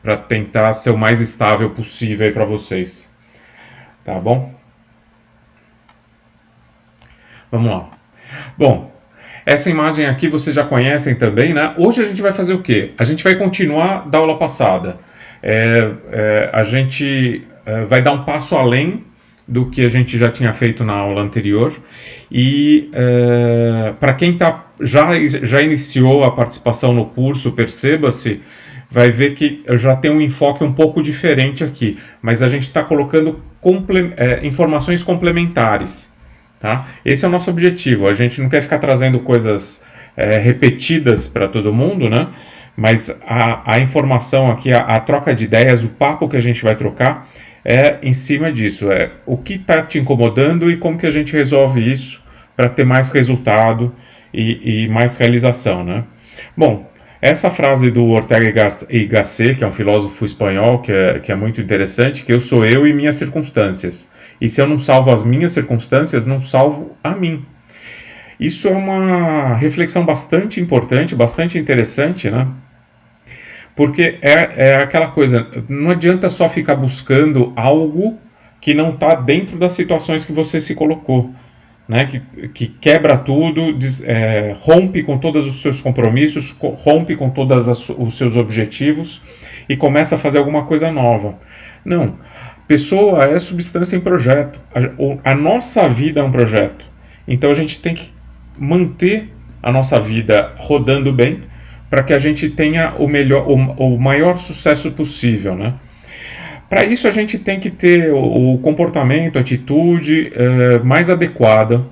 para tentar ser o mais estável possível para vocês. Tá bom? Vamos lá. Bom, essa imagem aqui vocês já conhecem também, né? Hoje a gente vai fazer o quê? A gente vai continuar da aula passada. A gente vai dar um passo além do que a gente já tinha feito na aula anterior. E para quem já iniciou a participação no curso, perceba-se, vai ver que eu já tenho um enfoque um pouco diferente aqui. Mas a gente está colocando informações complementares. Tá? Esse é o nosso objetivo. A gente não quer ficar trazendo coisas repetidas para todo mundo, né? Mas a informação aqui, a troca de ideias, o papo que a gente vai trocar é em cima disso. É o que está te incomodando e como que a gente resolve isso para ter mais resultado e mais realização, né? Bom, essa frase do Ortega y Gasset, que é um filósofo espanhol, que é muito interessante, que eu sou eu e minhas circunstâncias. E se eu não salvo as minhas circunstâncias, não salvo a mim. Isso é uma reflexão bastante importante, bastante interessante, né? Porque é aquela coisa, não adianta só ficar buscando algo que não está dentro das situações que você se colocou. Né, que quebra tudo, rompe com todos os seus compromissos, rompe com todos os seus objetivos e começa a fazer alguma coisa nova. Não. Pessoa é substância em projeto. A nossa vida é um projeto. Então a gente tem que manter a nossa vida rodando bem para que a gente tenha o maior sucesso possível, né? Para isso a gente tem que ter o comportamento, a atitude mais adequada,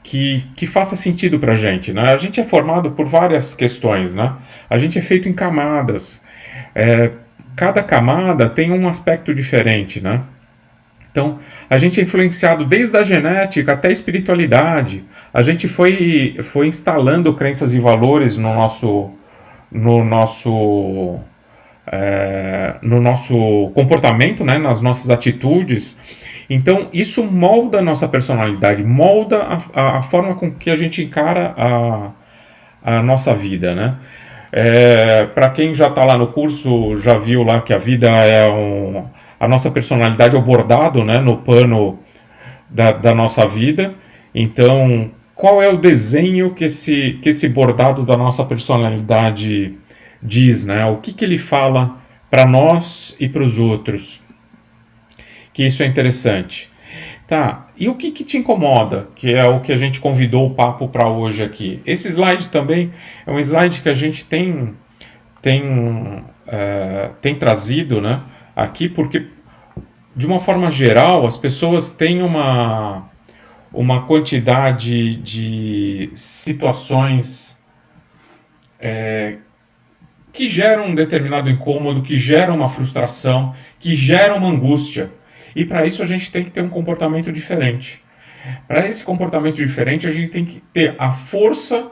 que faça sentido para a gente, né? A gente é formado por várias questões, né? A gente é feito em camadas. Cada camada tem um aspecto diferente, né? Então, a gente é influenciado desde a genética até a espiritualidade. A gente foi instalando crenças e valores no nosso comportamento, né, nas nossas atitudes. Então, isso molda a nossa personalidade, molda a forma com que a gente encara a nossa vida, né? Para quem já está lá no curso, já viu lá que a vida a nossa personalidade é o bordado, né, no pano da nossa vida. Então, qual é o desenho que esse bordado da nossa personalidade diz, né? O que ele fala para nós e para os outros? Que isso é interessante. Tá, e o que te incomoda? Que é o que a gente convidou o papo para hoje aqui. Esse slide também é um slide que a gente tem trazido, né, aqui, porque, de uma forma geral, as pessoas têm uma quantidade de situações que geram um determinado incômodo, que geram uma frustração, que geram uma angústia. E para isso a gente tem que ter um comportamento diferente. Para esse comportamento diferente, a gente tem que ter a força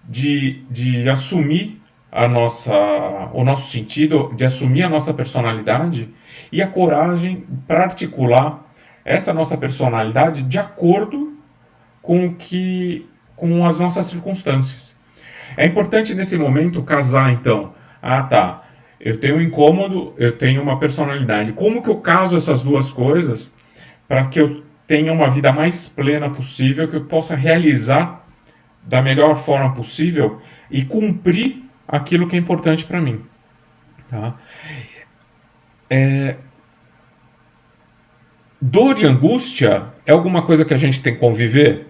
de assumir o nosso sentido, de assumir a nossa personalidade e a coragem para articular essa nossa personalidade de acordo com as nossas circunstâncias. É importante nesse momento casar, então. Tá, eu tenho um incômodo, eu tenho uma personalidade. Como que eu caso essas duas coisas para que eu tenha uma vida mais plena possível, que eu possa realizar da melhor forma possível e cumprir aquilo que é importante para mim. Tá? Dor e angústia é alguma coisa que a gente tem que conviver?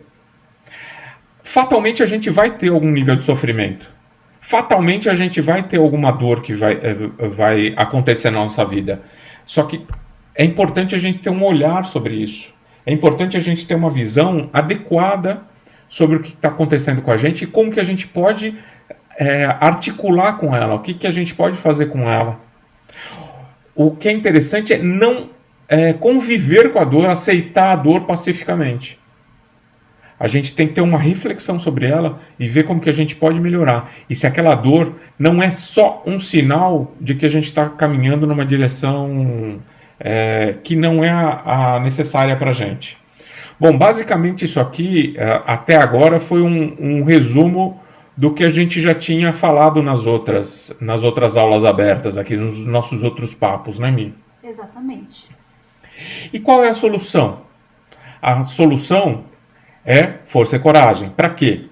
Fatalmente a gente vai ter algum nível de sofrimento. Fatalmente a gente vai ter alguma dor que vai acontecer na nossa vida. Só que é importante a gente ter um olhar sobre isso. É importante a gente ter uma visão adequada sobre o que está acontecendo com a gente e como que a gente pode articular com ela, o que a gente pode fazer com ela. O que é interessante é não conviver com a dor, aceitar a dor pacificamente. A gente tem que ter uma reflexão sobre ela e ver como que a gente pode melhorar. E se aquela dor não é só um sinal de que a gente está caminhando numa direção que não é a necessária para a gente. Bom, basicamente isso aqui, até agora, foi um resumo do que a gente já tinha falado nas outras aulas abertas aqui, nos nossos outros papos, né, Mi? Exatamente. E qual é a solução? A solução é força e coragem. Para quê?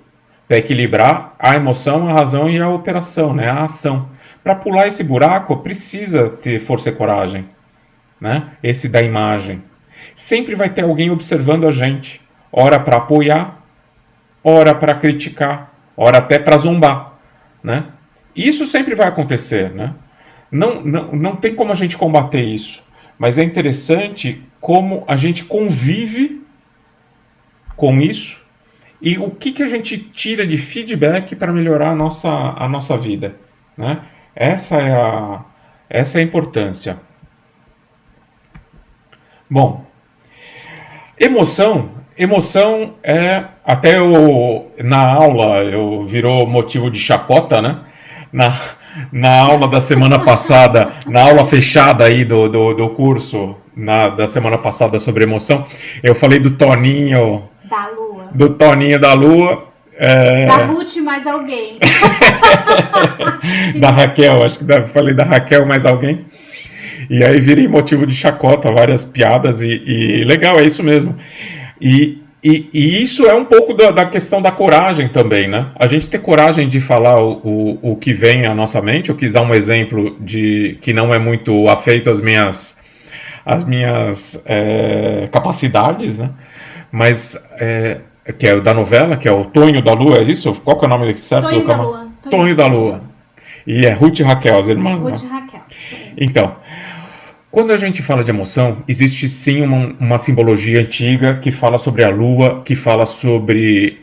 Para equilibrar a emoção, a razão e a operação, né? A ação. Para pular esse buraco, precisa ter força e coragem, né? Esse da imagem. Sempre vai ter alguém observando a gente. Ora para apoiar, ora para criticar, ora até para zombar, né? Isso sempre vai acontecer, né? Não tem como a gente combater isso. Mas é interessante como a gente convive com isso e o que a gente tira de feedback para melhorar a nossa vida, né? Essa é a importância. Bom, emoção é até na aula virou motivo de chacota, né? Na aula da semana passada, na aula fechada aí do curso da semana passada sobre emoção, eu falei do Toninho Da Lua. do Toninho da Lua. Da Ruth mais alguém. Da Raquel, acho que falei da Raquel mais alguém. E aí virei motivo de chacota, várias piadas e legal, é isso mesmo. E isso é um pouco da questão da coragem também, né? A gente ter coragem de falar o que vem à nossa mente. Eu quis dar um exemplo de que não é muito afeito às minhas capacidades, né? Mas que é o da novela, que é o Tonho da Lua, é isso? Qual que é o nome certo? Tonho da Lua. Tonho da Lua. E é Ruth e Raquel, as irmãs, Ruth e né? Raquel. Então, quando a gente fala de emoção, existe sim uma simbologia antiga que fala sobre a lua, que fala sobre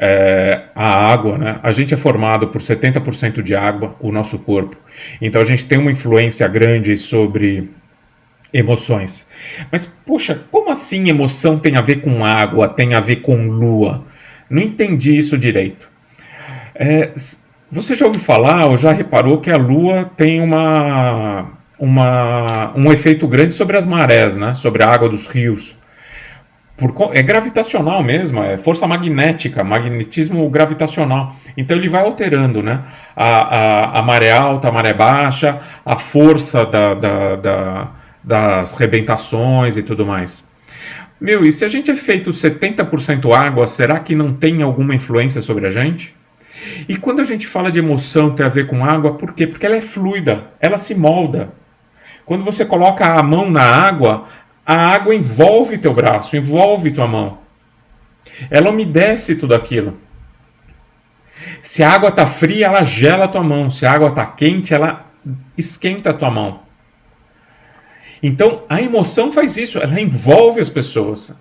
a água, né? A gente é formado por 70% de água, o nosso corpo. Então a gente tem uma influência grande sobre emoções. Mas, poxa, como assim emoção tem a ver com água, tem a ver com lua? Não entendi isso direito. Você já ouviu falar ou já reparou que a lua tem um efeito grande sobre as marés, né? Sobre a água dos rios. É gravitacional mesmo, é força magnética, magnetismo gravitacional. Então ele vai alterando, né? A maré alta, a maré baixa, a força das rebentações e tudo mais. Meu, e se a gente é feito 70% água, será que não tem alguma influência sobre a gente? E quando a gente fala de emoção ter a ver com água, por quê? Porque ela é fluida, ela se molda. Quando você coloca a mão na água, a água envolve teu braço, envolve tua mão. Ela umedece tudo aquilo. Se a água está fria, ela gela a tua mão. Se a água está quente, ela esquenta a tua mão. Então, a emoção faz isso, ela envolve as pessoas.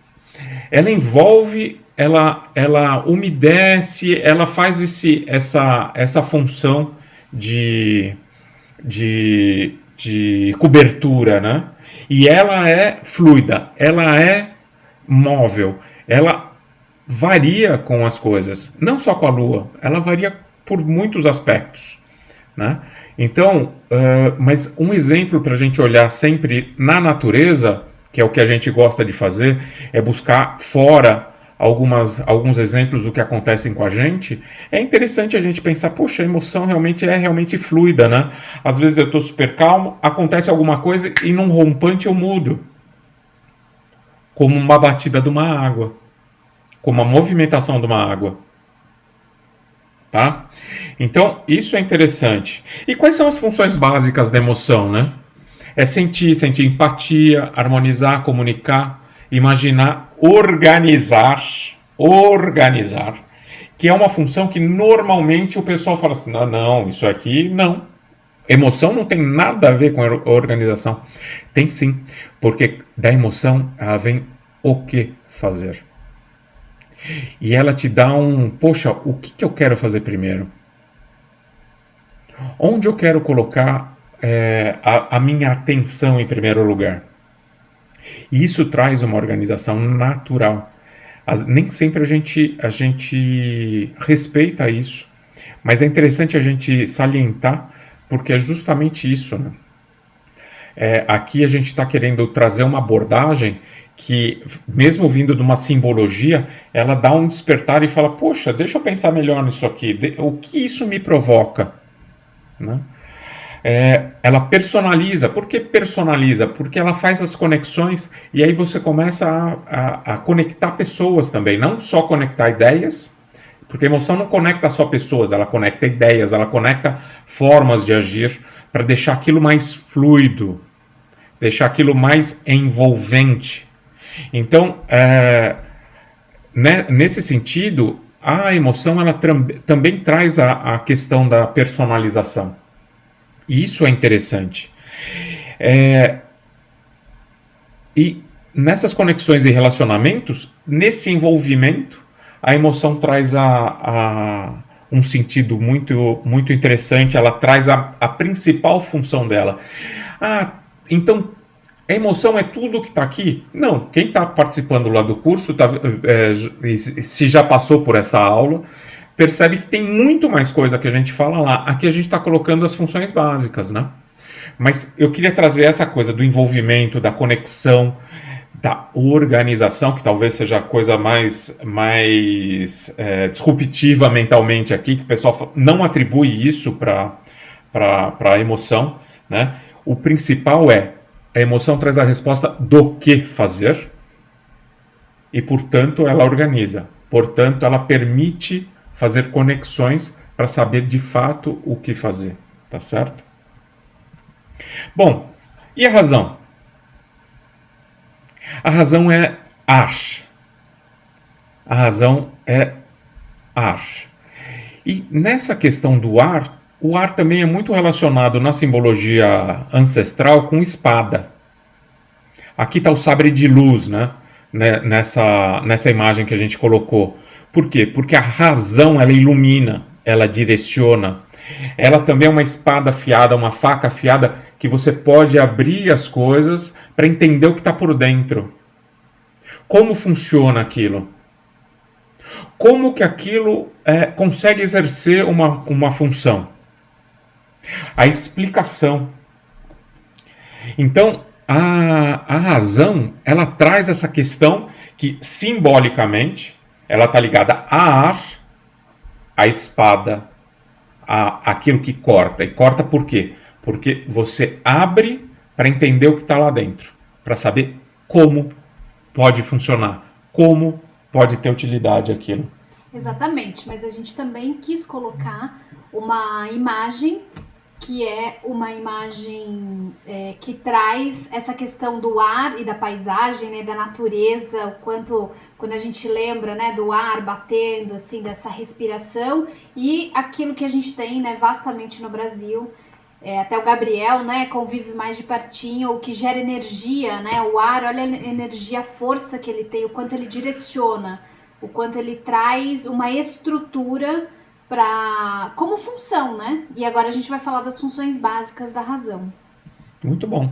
Ela envolve, ela umedece, ela faz essa função de cobertura, né? E ela é fluida, ela é móvel, ela varia com as coisas, não só com a Lua, ela varia por muitos aspectos, né? Então, mas um exemplo para a gente olhar sempre na natureza, que é o que a gente gosta de fazer, é buscar fora alguns exemplos do que acontecem com a gente. É interessante a gente pensar, poxa, a emoção é realmente fluida, né? Às vezes eu estou super calmo, acontece alguma coisa e num rompante eu mudo. Como uma batida de uma água. Como a movimentação de uma água. Tá? Então, isso é interessante. E quais são as funções básicas da emoção, né? É sentir empatia, harmonizar, comunicar, imaginar, organizar, que é uma função que normalmente o pessoal fala assim, não, isso aqui não. Emoção não tem nada a ver com a organização. Tem sim, porque da emoção ela vem o que fazer. E ela te dá poxa, o que eu quero fazer primeiro? Onde eu quero colocar a minha atenção em primeiro lugar? E isso traz uma organização natural. Nem sempre a gente respeita isso, mas é interessante a gente salientar, porque é justamente isso, né? aqui a gente está querendo trazer uma abordagem que, mesmo vindo de uma simbologia, ela dá um despertar e fala, poxa, deixa eu pensar melhor nisso aqui, o que isso me provoca? Né? Ela personaliza. Por que personaliza? Porque ela faz as conexões e aí você começa a conectar pessoas também, não só conectar ideias, porque a emoção não conecta só pessoas, ela conecta ideias, ela conecta formas de agir para deixar aquilo mais fluido, deixar aquilo mais envolvente. Então, nesse sentido, a emoção ela também traz a questão da personalização. E isso é interessante. E nessas conexões e relacionamentos, nesse envolvimento, a emoção traz um sentido muito, muito interessante, ela traz a principal função dela. Então, a emoção é tudo que está aqui? Não, quem está participando lá do curso, se já passou por essa aula, percebe que tem muito mais coisa que a gente fala lá. Aqui a gente está colocando as funções básicas, né? Mas eu queria trazer essa coisa do envolvimento, da conexão, da organização, que talvez seja a coisa mais disruptiva mentalmente aqui, que o pessoal não atribui isso para a emoção, né? O principal a emoção traz a resposta do que fazer e, portanto, ela organiza. Portanto, ela permite fazer conexões para saber de fato o que fazer, tá certo? Bom, e a razão? A razão é ar. A razão é ar. E nessa questão do ar, o ar também é muito relacionado na simbologia ancestral com espada. Aqui está o sabre de luz, né? Nessa imagem que a gente colocou. Por quê? Porque a razão, ela ilumina, ela direciona. Ela também é uma espada afiada, uma faca afiada, que você pode abrir as coisas para entender o que está por dentro. Como funciona aquilo? Como que aquilo consegue exercer uma função? A explicação. Então, a razão, ela traz essa questão que, simbolicamente, ela está ligada a ar, a espada, aquilo que corta. E corta por quê? Porque você abre para entender o que está lá dentro, para saber como pode funcionar, como pode ter utilidade aquilo. Exatamente, mas a gente também quis colocar uma imagem que é uma imagem que traz essa questão do ar e da paisagem, né, da natureza, o quanto, quando a gente lembra, né, do ar batendo, assim, dessa respiração, e aquilo que a gente tem, né, vastamente no Brasil, até o Gabriel, né, convive mais de pertinho, o que gera energia, né, o ar, olha a energia, a força que ele tem, o quanto ele direciona, o quanto ele traz uma estrutura como função, né? E agora a gente vai falar das funções básicas da razão. Muito bom.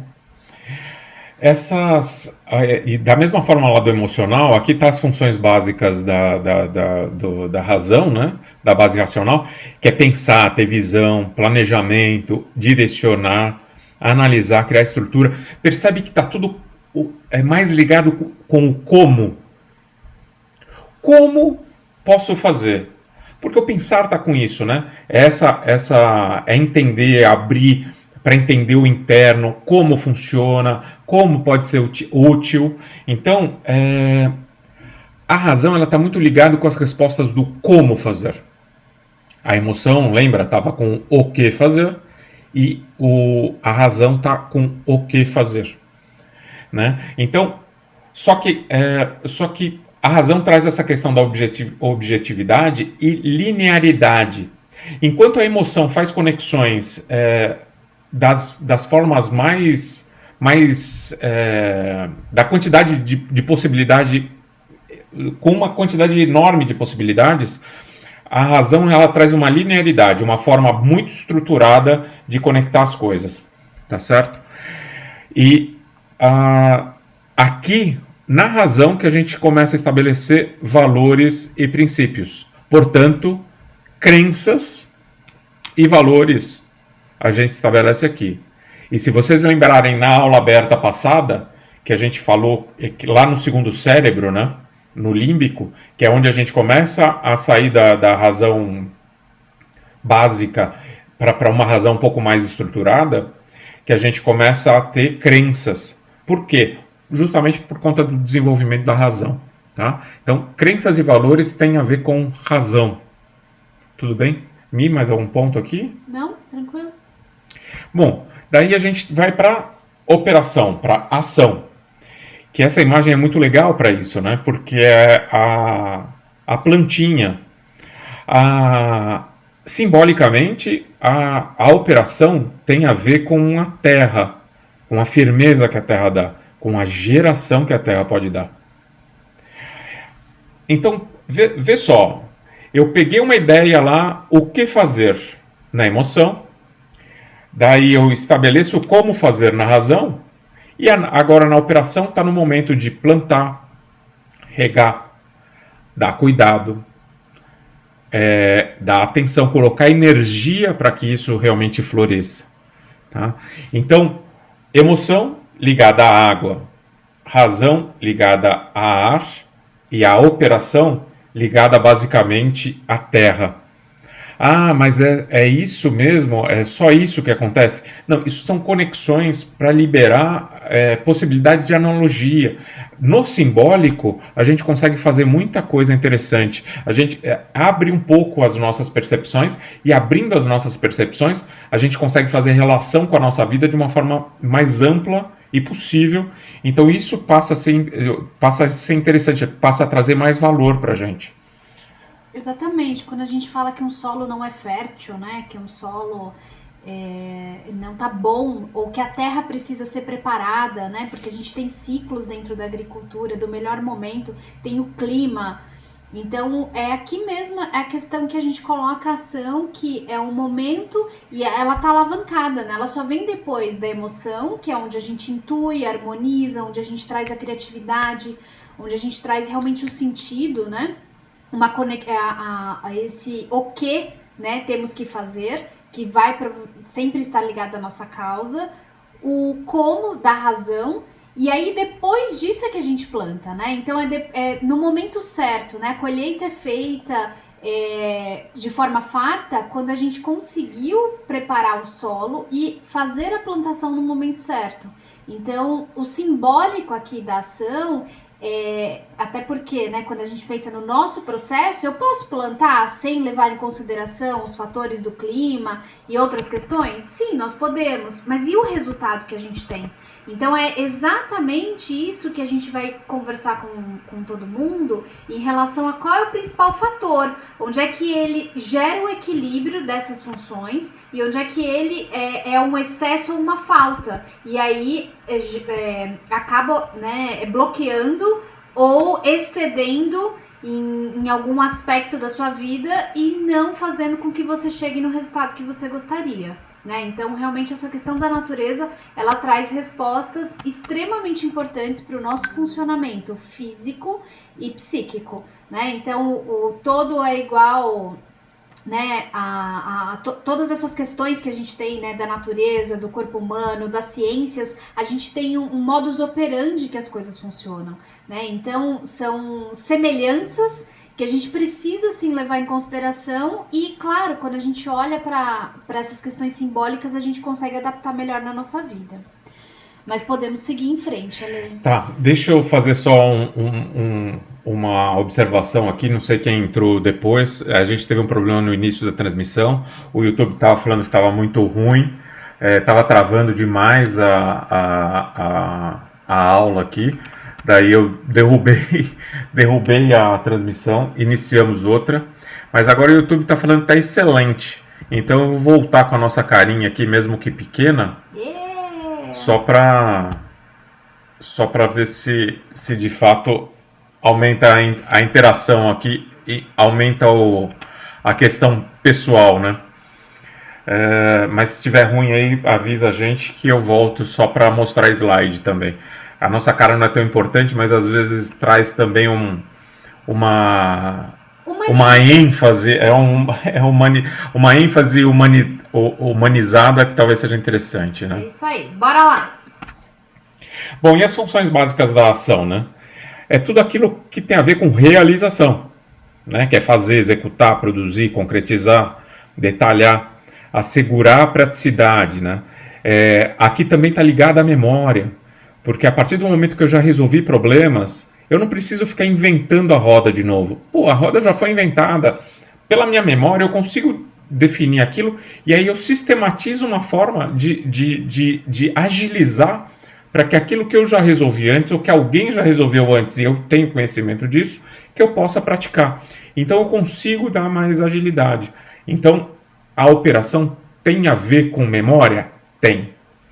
E da mesma forma lá do emocional, aqui tá as funções básicas da razão, né? Da base racional, que é pensar, ter visão, planejamento, direcionar, analisar, criar estrutura. Percebe que tá tudo mais ligado com o como. Como posso fazer? Porque o pensar está com isso, né? É entender, abrir para entender o interno, como funciona, como pode ser útil. Então, a razão ela está muito ligada com as respostas do como fazer. A emoção, lembra, estava com o que fazer e a razão está com o que fazer, né? Então, só que a razão traz essa questão da objetividade e linearidade. Enquanto a emoção faz conexões das formas da quantidade de possibilidade, com uma quantidade enorme de possibilidades, a razão ela traz uma linearidade, uma forma muito estruturada de conectar as coisas, tá certo? E aqui na razão que a gente começa a estabelecer valores e princípios. Portanto, crenças e valores a gente estabelece aqui. E se vocês lembrarem na aula aberta passada, que a gente falou lá no segundo cérebro, né? No límbico, que é onde a gente começa a sair da razão básica para uma razão um pouco mais estruturada, que a gente começa a ter crenças. Por quê? Justamente por conta do desenvolvimento da razão. Tá? Então, crenças e valores têm a ver com razão. Tudo bem? Mi, mais algum ponto aqui? Não, tranquilo. Bom, daí a gente vai para operação, para ação. Que essa imagem é muito legal para isso, né? Porque é a plantinha. Simbolicamente, a operação tem a ver com a terra, com a firmeza que a terra dá, com a geração que a terra pode dar. Então, vê só, eu peguei uma ideia lá, o que fazer na emoção, daí eu estabeleço como fazer na razão, e agora na operação está no momento de plantar, regar, dar cuidado, dar atenção, colocar energia para que isso realmente floresça. Tá? Então, emoção ligada à água, razão ligada a ar e a operação ligada basicamente à terra. Ah, mas é isso mesmo? É só isso que acontece? Não, isso são conexões para liberar possibilidades de analogia. No simbólico, a gente consegue fazer muita coisa interessante. A gente abre um pouco as nossas percepções e, abrindo as nossas percepções, a gente consegue fazer relação com a nossa vida de uma forma mais ampla e possível. Então isso passa a ser interessante, passa a trazer mais valor para a gente. Exatamente, quando a gente fala que um solo não é fértil, né, que um solo não tá bom, ou que a terra precisa ser preparada, né, porque a gente tem ciclos dentro da agricultura, do melhor momento, tem o clima. Então, aqui mesmo a questão que a gente coloca a ação, que é um momento e ela tá alavancada, né? Ela só vem depois da emoção, que é onde a gente intui, harmoniza, onde a gente traz a criatividade, onde a gente traz realmente o sentido, né? Esse o que, né, temos que fazer, que vai sempre estar ligado à nossa causa, o como da razão, e aí depois disso é que a gente planta, né? Então no momento certo, né? A colheita é feita de forma farta quando a gente conseguiu preparar o solo e fazer a plantação no momento certo. Então, o simbólico aqui da ação até porque, né, quando a gente pensa no nosso processo, eu posso plantar sem levar em consideração os fatores do clima e outras questões? Sim, nós podemos, mas e o resultado que a gente tem? Então é exatamente isso que a gente vai conversar com todo mundo em relação a qual é o principal fator, onde é que ele gera o equilíbrio dessas funções e onde é que ele é um excesso ou uma falta, e aí acaba, né, bloqueando ou excedendo em algum aspecto da sua vida e não fazendo com que você chegue no resultado que você gostaria. Né? Então, realmente, essa questão da natureza, ela traz respostas extremamente importantes para o nosso funcionamento físico e psíquico. Né? Então, o todo é igual, né, todas essas questões que a gente tem, né, da natureza, do corpo humano, das ciências, a gente tem um modus operandi que as coisas funcionam. Né? Então, são semelhanças que a gente precisa, sim, levar em consideração e, claro, quando a gente olha para essas questões simbólicas, a gente consegue adaptar melhor na nossa vida. Mas podemos seguir em frente, Ale. Tá, deixa eu fazer só uma observação aqui, não sei quem entrou depois, a gente teve um problema no início da transmissão, o YouTube estava falando que estava muito ruim, estava travando demais a aula aqui. Daí eu derrubei a transmissão, iniciamos outra, mas agora o YouTube está falando que está excelente. Então eu vou voltar com a nossa carinha aqui, mesmo que pequena, só para ver se de fato aumenta a interação aqui e aumenta a questão pessoal, né? Mas se estiver ruim aí, avisa a gente que eu volto só para mostrar slide também. A nossa cara não é tão importante, mas às vezes traz também uma ênfase, uma ênfase humanizada que talvez seja interessante, É né? isso aí. Bora lá. Bom, e as funções básicas da ação, né? É tudo aquilo que tem a ver com realização, né? Que é fazer, executar, produzir, concretizar, detalhar, assegurar a praticidade, né? Aqui também está ligada à memória, porque a partir do momento que eu já resolvi problemas, eu não preciso ficar inventando a roda de novo. Pô, a roda já foi inventada. Pela minha memória, eu consigo definir aquilo e aí eu sistematizo uma forma de agilizar para que aquilo que eu já resolvi antes ou que alguém já resolveu antes e eu tenho conhecimento disso, que eu possa praticar. Então eu consigo dar mais agilidade. Então a operação tem a ver com memória? Tem.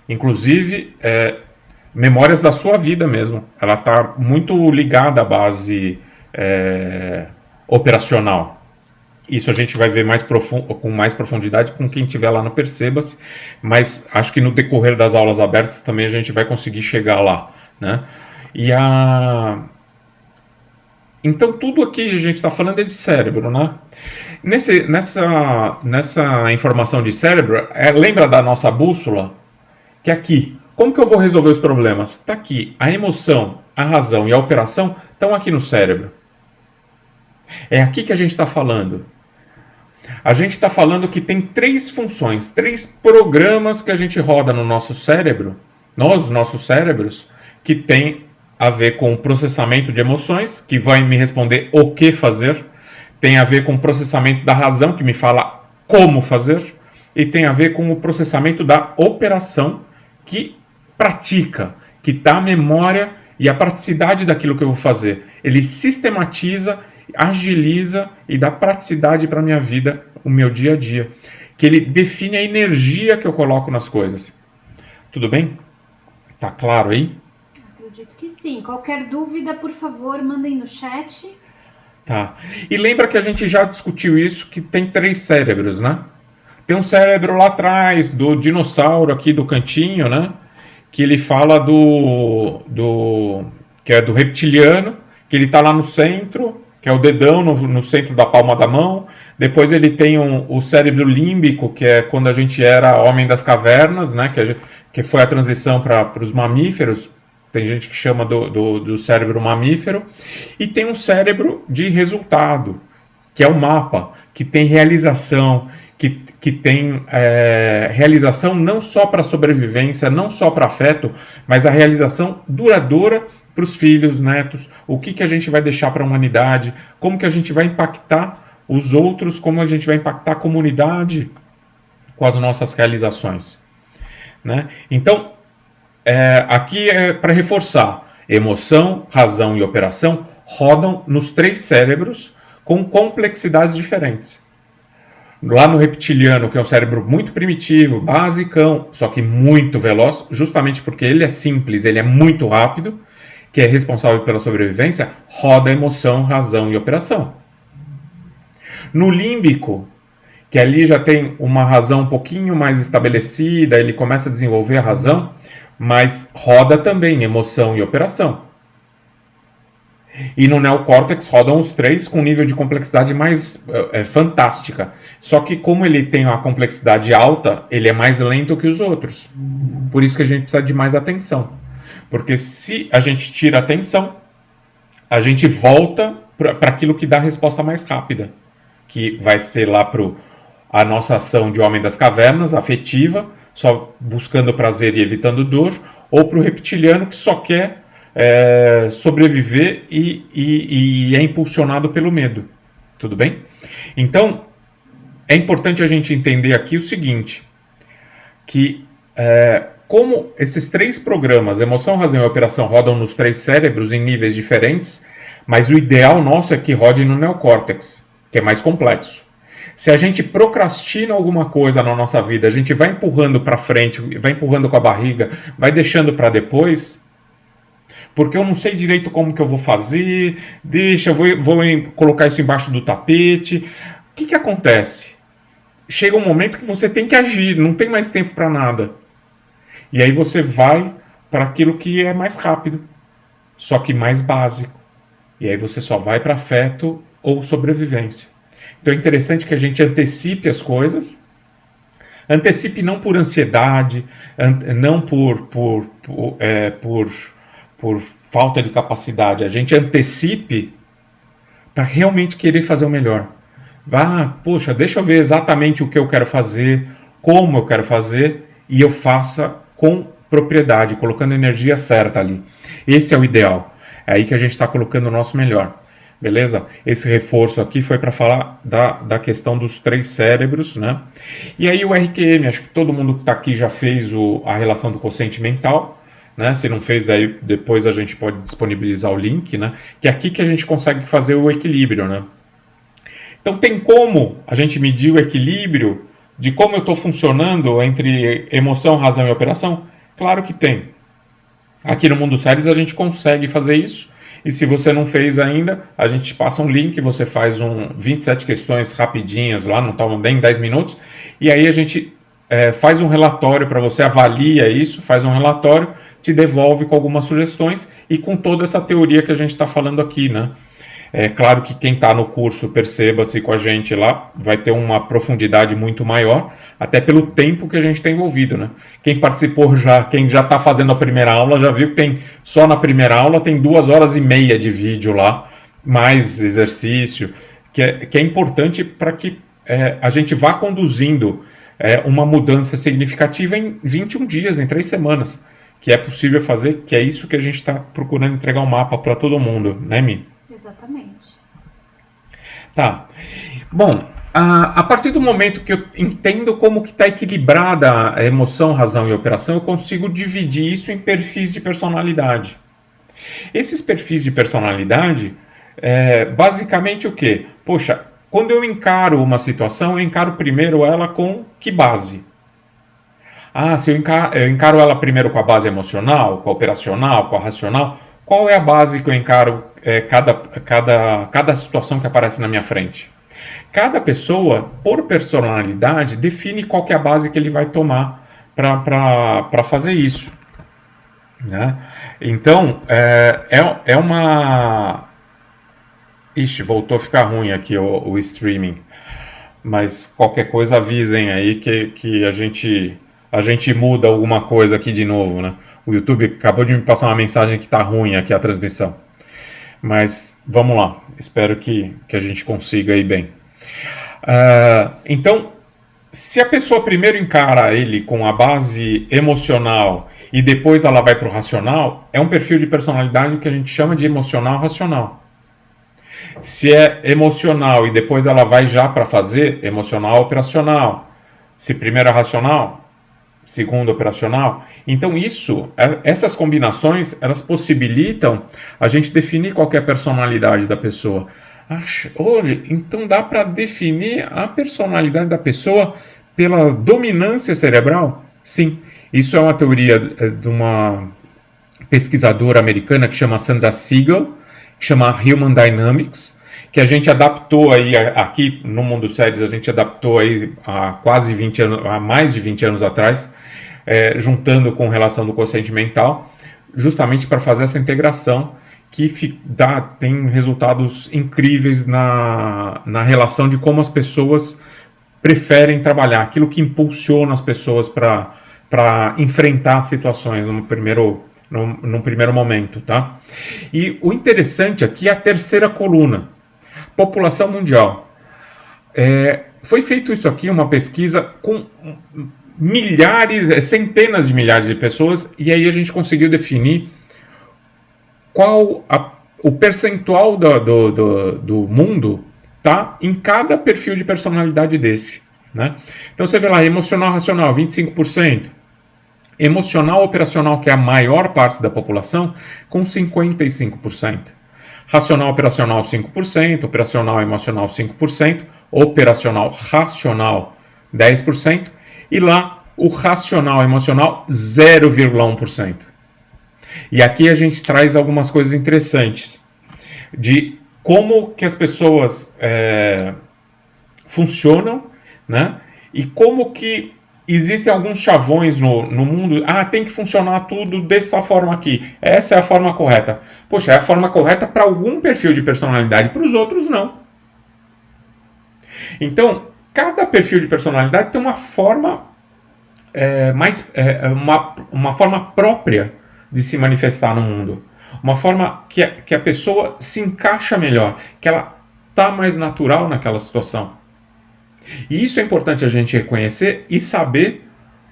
Inclusive, memórias da sua vida mesmo. Ela está muito ligada à base operacional. Isso a gente vai ver com mais profundidade com quem estiver lá no Perceba-se, mas acho que no decorrer das aulas abertas também a gente vai conseguir chegar lá, né? Então tudo aqui a gente está falando é de cérebro, né? Nessa informação de cérebro, lembra da nossa bússola? Que aqui, como que eu vou resolver os problemas? Está aqui, a emoção, a razão e a operação estão aqui no cérebro. É aqui que a gente está falando. A gente está falando que tem 3 funções, 3 programas que a gente roda no nosso cérebro, nos nossos cérebros, que tem a ver com o processamento de emoções, que vai me responder o que fazer, tem a ver com o processamento da razão, que me fala como fazer, e tem a ver com o processamento da operação, que pratica, que dá a memória e a praticidade daquilo que eu vou fazer. Ele sistematiza, agiliza e dá praticidade para a minha vida, o meu dia a dia. Que ele define a energia que eu coloco nas coisas. Tudo bem? Tá claro aí? Acredito que sim. Qualquer dúvida, por favor, mandem no chat. Tá. E lembra que a gente já discutiu isso, que tem 3 cérebros, né? Tem um cérebro lá atrás, do dinossauro aqui do cantinho, né? Que ele fala que é do reptiliano, que ele tá lá no centro, que é o dedão no centro da palma da mão. Depois ele tem o cérebro límbico, que é quando a gente era homem das cavernas, né? Que foi a transição para os mamíferos. Tem gente que chama do cérebro mamífero. E tem um cérebro de resultado, que é o mapa, que tem realização, que tem realização não só para sobrevivência, não só para afeto, mas a realização duradoura para os filhos, netos, o que a gente vai deixar para a humanidade, como que a gente vai impactar os outros, como a gente vai impactar a comunidade com as nossas realizações, né? Então, aqui é para reforçar, emoção, razão e operação rodam nos 3 cérebros com complexidades diferentes. Lá no reptiliano, que é um cérebro muito primitivo, basicão, só que muito veloz, justamente porque ele é simples, ele é muito rápido, que é responsável pela sobrevivência, roda emoção, razão e operação. No límbico, que ali já tem uma razão um pouquinho mais estabelecida, ele começa a desenvolver a razão, mas roda também emoção e operação. E no neocórtex rodam os 3 com nível de complexidade mais fantástica. Só que como ele tem uma complexidade alta, ele é mais lento que os outros. Por isso que a gente precisa de mais atenção. Porque se a gente tira a atenção, a gente volta para aquilo que dá a resposta mais rápida. Que vai ser lá para a nossa ação de homem das cavernas, afetiva, só buscando prazer e evitando dor, ou para o reptiliano que só quer sobreviver e é impulsionado pelo medo. Tudo bem? Então, é importante a gente entender aqui o seguinte, que como esses 3 programas, emoção, razão e operação, rodam nos 3 cérebros em níveis diferentes, mas o ideal nosso é que rode no neocórtex, que é mais complexo. Se a gente procrastina alguma coisa na nossa vida, a gente vai empurrando para frente, vai empurrando com a barriga, vai deixando para depois, porque eu não sei direito como que eu vou fazer, eu vou colocar isso embaixo do tapete. O que acontece? Chega um momento que você tem que agir, não tem mais tempo para nada. E aí você vai para aquilo que é mais rápido, só que mais básico. E aí você só vai para afeto ou sobrevivência. Então é interessante que a gente antecipe as coisas, Antecipe não por ansiedade, não por falta de capacidade. A gente antecipe para realmente querer fazer o melhor. Poxa, deixa eu ver exatamente o que eu quero fazer, como eu quero fazer, e eu faça com propriedade, colocando a energia certa ali. Esse é o ideal. É aí que a gente está colocando o nosso melhor. Beleza? Esse reforço aqui foi para falar da questão dos 3 cérebros, né? E aí o RQM, acho que todo mundo que está aqui já fez a relação do quociente mental, né? Se não fez, daí depois a gente pode disponibilizar o link, né? Que é aqui que a gente consegue fazer o equilíbrio, né? Então tem como a gente medir o equilíbrio de como eu estou funcionando entre emoção, razão e operação? Claro que tem. Aqui no Mundo Séries a gente consegue fazer isso. E se você não fez ainda, a gente passa um link, você faz 27 questões rapidinhas lá, não toma nem 10 minutos, e aí a gente faz um relatório para você, avalia isso, faz um relatório, te devolve com algumas sugestões e com toda essa teoria que a gente está falando aqui, né? É claro que quem está no curso, perceba-se com a gente lá, vai ter uma profundidade muito maior, até pelo tempo que a gente tem envolvido, né? Quem participou já, quem já está fazendo a primeira aula, já viu que tem, só na primeira aula tem 2 horas e meia de vídeo lá, mais exercício, que é importante para que a gente vá conduzindo uma mudança significativa em 21 dias, em 3 semanas, que é possível fazer, que é isso que a gente está procurando entregar um mapa para todo mundo, né, Mi? Exatamente. Tá. Bom, a partir do momento que eu entendo como que está equilibrada a emoção, razão e operação, eu consigo dividir isso em perfis de personalidade. Esses perfis de personalidade, basicamente o quê? Poxa, quando eu encaro uma situação, eu encaro primeiro ela com que base? Se eu encaro ela primeiro com a base emocional, com a operacional, com a racional, qual é a base que eu encaro cada situação que aparece na minha frente? Cada pessoa, por personalidade, define qual que é a base que ele vai tomar para fazer isso, né? Então, é uma... Ixi, voltou a ficar ruim aqui o streaming. Mas qualquer coisa avisem aí que a gente muda alguma coisa aqui de novo, né? O YouTube acabou de me passar uma mensagem que tá ruim aqui a transmissão. Mas vamos lá, espero que a gente consiga ir bem. Então, se a pessoa primeiro encara ele com a base emocional e depois ela vai para o racional, é um perfil de personalidade que a gente chama de emocional-racional. Se é emocional e depois ela vai já para fazer emocional-operacional. Se primeiro é racional, segundo operacional. Então essas combinações, elas possibilitam a gente definir qual que é a personalidade da pessoa. Olha, então dá para definir a personalidade da pessoa pela dominância cerebral? Sim, isso é uma teoria de uma pesquisadora americana que chama Sandra Siegel, que chama Human Dynamics, que a gente adaptou aí aqui no Mundo Séries, a gente adaptou aí há quase 20 anos, há mais de 20 anos atrás, juntando com relação do quociente mental, justamente para fazer essa integração que tem resultados incríveis na relação de como as pessoas preferem trabalhar, aquilo que impulsiona as pessoas para enfrentar situações num primeiro momento, tá? E o interessante aqui é a terceira coluna, população mundial. Foi feito isso aqui, uma pesquisa com centenas de milhares de pessoas, e aí a gente conseguiu definir qual o percentual do mundo tá em cada perfil de personalidade desse, né? Então você vê lá, emocional racional, 25%. Emocional operacional, que é a maior parte da população, com 55%. Racional operacional, 5%. Operacional emocional, 5%. Operacional racional, 10%. E lá, o racional emocional, 0,1%. E aqui a gente traz algumas coisas interessantes de como que as pessoas funcionam, né? E como que existem alguns chavões no mundo. Tem que funcionar tudo dessa forma aqui. Essa é a forma correta. Poxa, é a forma correta para algum perfil de personalidade, para os outros não. Então, cada perfil de personalidade tem uma forma uma forma própria de se manifestar no mundo. Uma forma que a pessoa se encaixa melhor, que ela está mais natural naquela situação. E isso é importante a gente reconhecer e saber,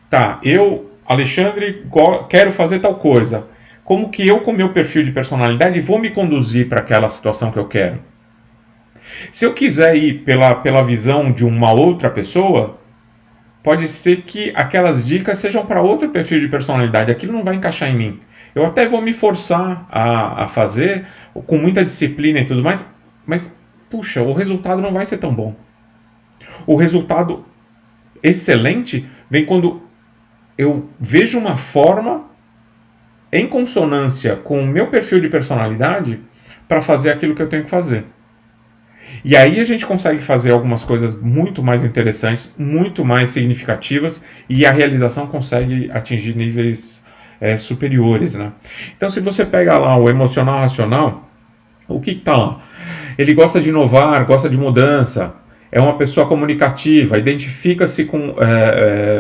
tá, eu, Alexandre, quero fazer tal coisa. Como que eu, com meu perfil de personalidade, vou me conduzir para aquela situação que eu quero? Se eu quiser ir pela visão de uma outra pessoa, pode ser que aquelas dicas sejam para outro perfil de personalidade. Aquilo não vai encaixar em mim. Eu até vou me forçar a fazer, com muita disciplina e tudo mais, mas, puxa, o resultado não vai ser tão bom. O resultado excelente vem quando eu vejo uma forma em consonância com o meu perfil de personalidade para fazer aquilo que eu tenho que fazer. E aí a gente consegue fazer algumas coisas muito mais interessantes, muito mais significativas, e a realização consegue atingir níveis superiores, né? Então, se você pega lá o emocional racional, o que está lá? Ele gosta de inovar, gosta de mudança, é uma pessoa comunicativa, identifica-se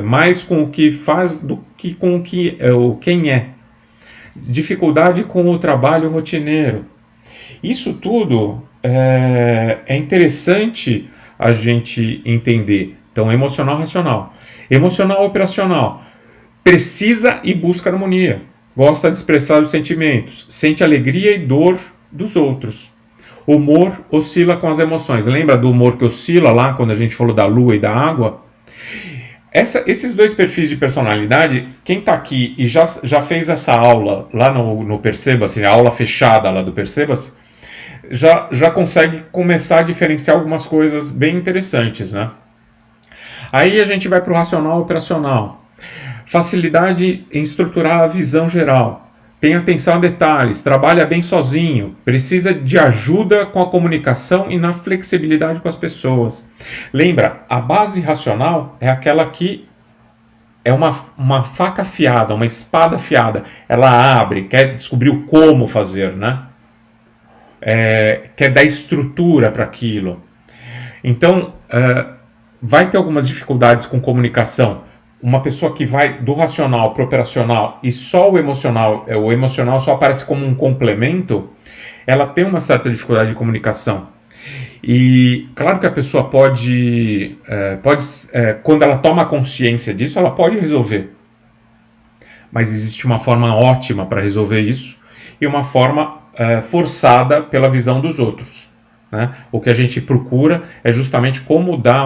mais com o que faz do que com quem é. Dificuldade com o trabalho rotineiro. Isso tudo é interessante a gente entender. Então, emocional racional. Emocional operacional. Precisa e busca harmonia. Gosta de expressar os sentimentos. Sente alegria e dor dos outros. Humor oscila com as emoções. Lembra do humor que oscila lá, quando a gente falou da lua e da água? Esses dois perfis de personalidade, quem está aqui e já fez essa aula lá no Perceba-se, a aula fechada lá do Perceba-se, já consegue começar a diferenciar algumas coisas bem interessantes, né? Aí a gente vai para o racional operacional. Facilidade em estruturar a visão geral. Tem atenção a detalhes, trabalha bem sozinho, precisa de ajuda com a comunicação e na flexibilidade com as pessoas. Lembra, a base racional é aquela que é uma faca afiada, uma espada afiada. Ela abre, quer descobrir o como fazer, né? Quer dar estrutura para aquilo. Então, vai ter algumas dificuldades com comunicação. Uma pessoa que vai do racional para o operacional e só o emocional só aparece como um complemento, ela tem uma certa dificuldade de comunicação. E claro que a pessoa pode quando ela toma consciência disso, ela pode resolver. Mas existe uma forma ótima para resolver isso e uma forma forçada pela visão dos outros, né? O que a gente procura é justamente como dar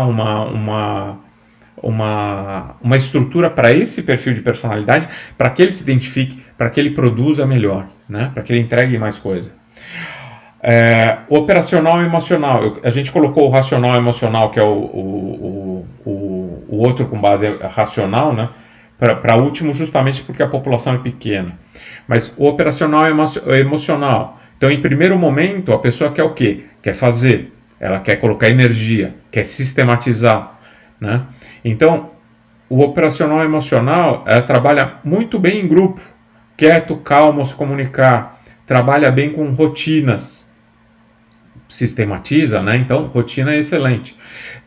uma estrutura para esse perfil de personalidade, para que ele se identifique, para que ele produza melhor, né? Para que ele entregue mais coisa. O operacional e emocional, a gente colocou o racional e emocional, que é o outro com base racional, né? Para último, justamente porque a população é pequena. Mas o operacional e emocional. Então, em primeiro momento, a pessoa quer o quê? Quer fazer, ela quer colocar energia, quer sistematizar, né? Então, o operacional e emocional trabalha muito bem em grupo, quieto, calmo, se comunicar, trabalha bem com rotinas, sistematiza, né? Então, rotina é excelente.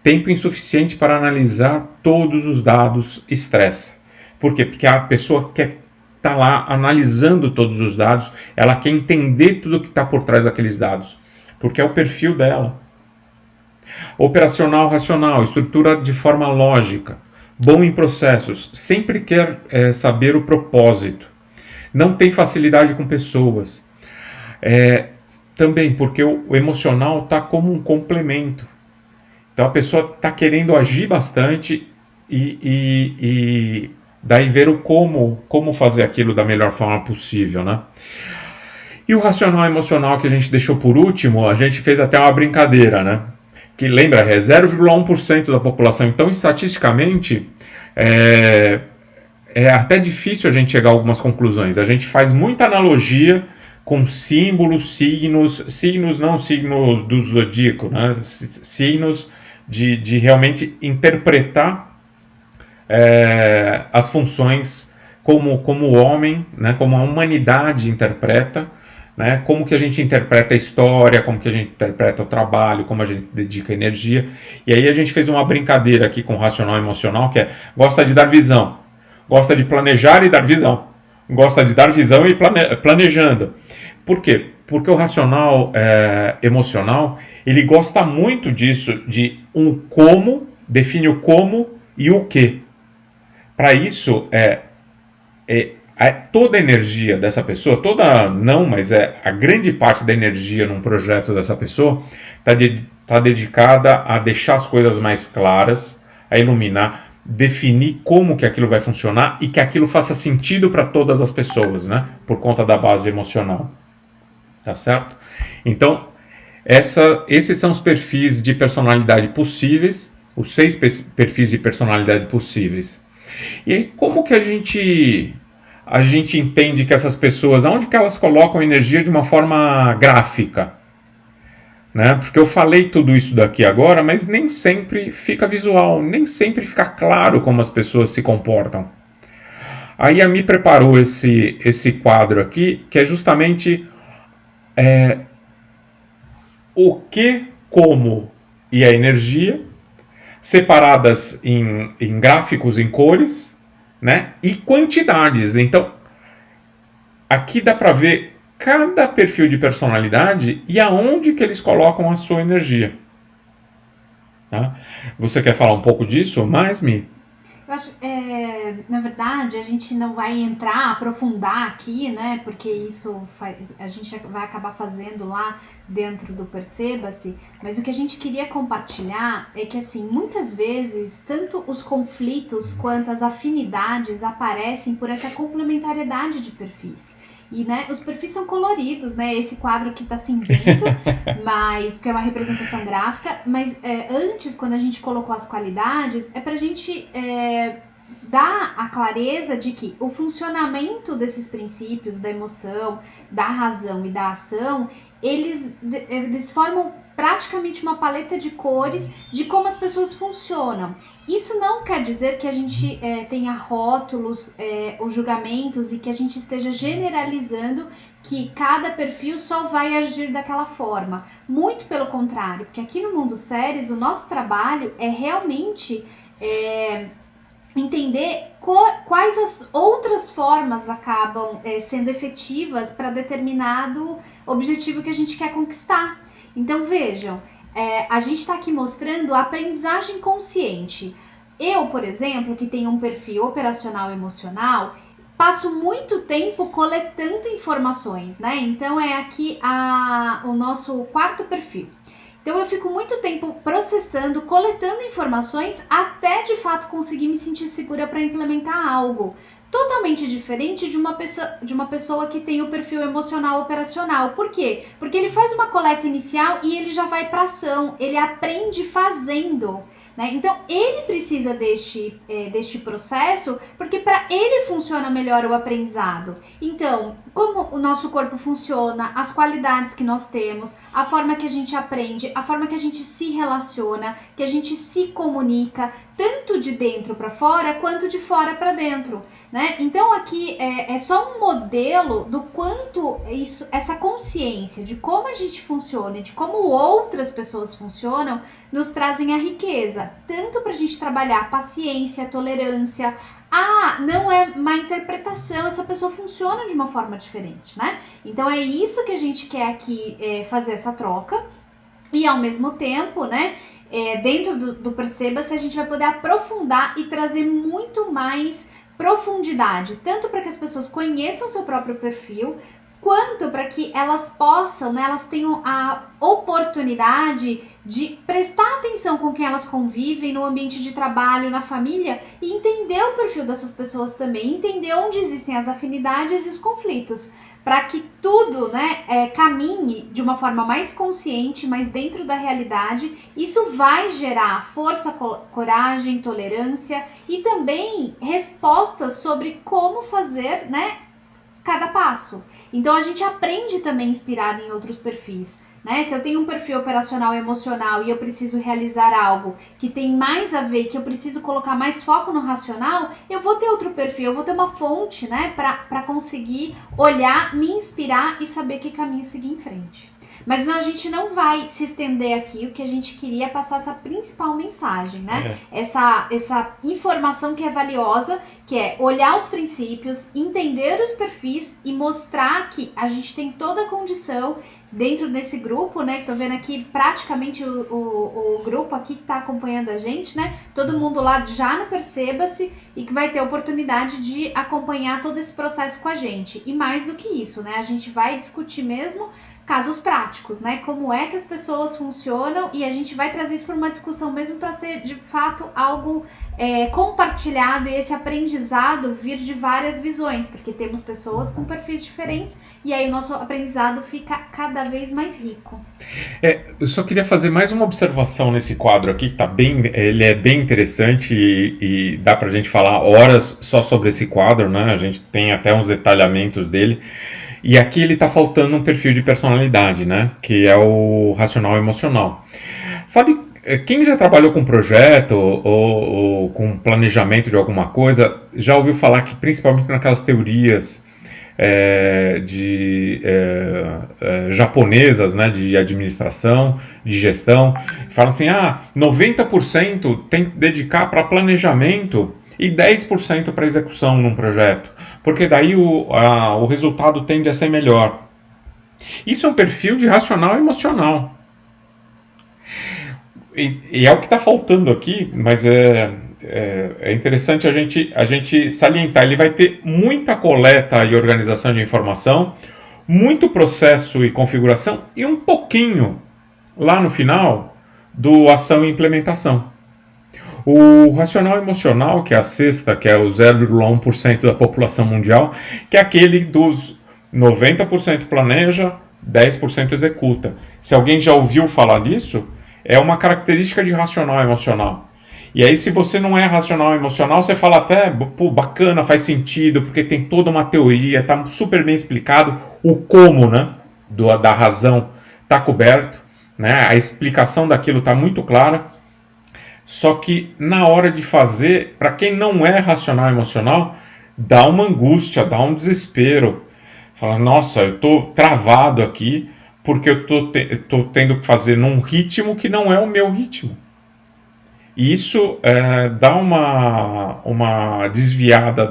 Tempo insuficiente para analisar todos os dados estressa. Por quê? Porque a pessoa quer estar lá analisando todos os dados, ela quer entender tudo que está por trás daqueles dados, porque é o perfil dela. Operacional racional, estrutura de forma lógica, bom em processos, sempre quer saber o propósito, não tem facilidade com pessoas. Também porque o emocional está como um complemento. Então a pessoa está querendo agir bastante e daí ver o como fazer aquilo da melhor forma possível, né? E o racional emocional que a gente deixou por último, a gente fez até uma brincadeira, né? Que lembra, é 0,1% da população. Então, estatisticamente, é até difícil a gente chegar a algumas conclusões. A gente faz muita analogia com símbolos, signos não signos do zodíaco, né? Signos de realmente interpretar as funções como o homem, né? Como a humanidade interpreta, né? Como que a gente interpreta a história, como que a gente interpreta o trabalho, como a gente dedica energia. E aí a gente fez uma brincadeira aqui com o racional e emocional, que gosta de dar visão. gosta de planejar e dar visão. Gosta de dar visão e planejando. Por quê? Porque o racional emocional, ele gosta muito disso, de um como, define o como e o que. Para isso, toda a energia dessa pessoa, mas a grande parte da energia num projeto dessa pessoa está dedicada a deixar as coisas mais claras, a iluminar, definir como que aquilo vai funcionar e que aquilo faça sentido para todas as pessoas, né? Por conta da base emocional. Tá certo? Então, esses são os perfis de personalidade possíveis, os 6 perfis de personalidade possíveis. E como que a gente entende que essas pessoas, aonde que elas colocam energia de uma forma gráfica? Né? Porque eu falei tudo isso daqui agora, mas nem sempre fica visual, nem sempre fica claro como as pessoas se comportam. Aí a Mi preparou esse quadro aqui, que é justamente o que, como e a energia, separadas em gráficos, em cores, né? E quantidades. Então, aqui dá para ver cada perfil de personalidade e aonde que eles colocam a sua energia. Tá? Você quer falar um pouco disso mais, Mi? Eu acho, na verdade, a gente não vai aprofundar aqui, né? Porque isso a gente vai acabar fazendo lá dentro do Perceba-se. Mas o que a gente queria compartilhar é que, assim, muitas vezes, tanto os conflitos quanto as afinidades aparecem por essa complementariedade de perfis. E, né, os perfis são coloridos, né? Esse quadro aqui tá cinzento, mas que é uma representação gráfica. Mas antes, quando a gente colocou as qualidades, é pra gente dar a clareza de que o funcionamento desses princípios, da emoção, da razão e da ação, eles formam praticamente uma paleta de cores de como as pessoas funcionam. Isso não quer dizer que a gente tenha rótulos ou julgamentos e que a gente esteja generalizando que cada perfil só vai agir daquela forma. Muito pelo contrário, porque aqui no Mundo Séries o nosso trabalho é realmente entender quais as outras formas acabam sendo efetivas para determinado objetivo que a gente quer conquistar. Então vejam, a gente está aqui mostrando a aprendizagem consciente. Eu, por exemplo, que tenho um perfil operacional emocional, passo muito tempo coletando informações, né? Então é aqui o nosso quarto perfil. Então eu fico muito tempo processando, coletando informações até de fato conseguir me sentir segura para implementar algo. Totalmente diferente de uma pessoa que tem o perfil emocional operacional. Por quê? Porque ele faz uma coleta inicial e ele já vai para ação, ele aprende fazendo. Né? Então, ele precisa deste processo, porque para ele funciona melhor o aprendizado. Então, como o nosso corpo funciona, as qualidades que nós temos, a forma que a gente aprende, a forma que a gente se relaciona, que a gente se comunica, tanto de dentro para fora, quanto de fora para dentro. Né? Então, aqui é só um modelo do quanto essa consciência de como a gente funciona e de como outras pessoas funcionam nos trazem a riqueza, tanto para a gente trabalhar paciência, tolerância. Não é má interpretação, essa pessoa funciona de uma forma diferente, né? Então é isso que a gente quer aqui fazer essa troca e ao mesmo tempo, né? Dentro do Perceba-se, a gente vai poder aprofundar e trazer muito mais profundidade, tanto para que as pessoas conheçam o seu próprio perfil, quanto para que elas possam, né, elas tenham a oportunidade de prestar atenção com quem elas convivem no ambiente de trabalho, na família, e entender o perfil dessas pessoas também, entender onde existem as afinidades e os conflitos, para que tudo, né, caminhe de uma forma mais consciente, mais dentro da realidade. Isso vai gerar força, coragem, tolerância e também respostas sobre como fazer, né, cada passo. Então a gente aprende também inspirado em outros perfis, né? Se eu tenho um perfil operacional e emocional e eu preciso realizar algo que tem mais a ver, que eu preciso colocar mais foco no racional, eu vou ter outro perfil, eu vou ter uma fonte, né, para conseguir olhar, me inspirar e saber que caminho seguir em frente. Mas a gente não vai se estender aqui, o que a gente queria é passar essa principal mensagem, né? Essa informação que é valiosa, que é olhar os princípios, entender os perfis e mostrar que a gente tem toda a condição dentro desse grupo, né, que tô vendo aqui praticamente o grupo aqui que tá acompanhando a gente, né, todo mundo lá já no Perceba-se e que vai ter a oportunidade de acompanhar todo esse processo com a gente. E mais do que isso, né, a gente vai discutir mesmo casos práticos, né, como é que as pessoas funcionam e a gente vai trazer isso para uma discussão mesmo para ser de fato algo compartilhado e esse aprendizado vir de várias visões, porque temos pessoas com perfis diferentes e aí o nosso aprendizado fica cada vez mais rico. Eu só queria fazer mais uma observação nesse quadro aqui, que ele é bem interessante e dá pra gente falar horas só sobre esse quadro, né? A gente tem até uns detalhamentos dele. E aqui ele está faltando um perfil de personalidade, né? Que é o racional emocional. Sabe, quem já trabalhou com projeto ou com planejamento de alguma coisa, já ouviu falar que principalmente naquelas teorias japonesas, né, de administração, de gestão, falam assim, 90% tem que dedicar para planejamento e 10% para execução num projeto, porque daí o resultado tende a ser melhor. Isso é um perfil de racional emocional. E é o que está faltando aqui, mas é interessante a gente salientar. Ele vai ter muita coleta e organização de informação, muito processo e configuração, e um pouquinho, lá no final, do ação e implementação. O racional emocional, que é a sexta, que é o 0,1% da população mundial, que é aquele dos 90% planeja, 10% executa. Se alguém já ouviu falar disso, é uma característica de racional emocional. E aí, se você não é racional emocional, você fala até, pô, bacana, faz sentido, porque tem toda uma teoria, tá super bem explicado, o como, né, da razão tá coberto, né, a explicação daquilo tá muito clara. Só que na hora de fazer, para quem não é racional emocional, dá uma angústia, dá um desespero. Fala, nossa, eu tô travado aqui porque eu tô tendo que fazer num ritmo que não é o meu ritmo. E isso dá uma desviada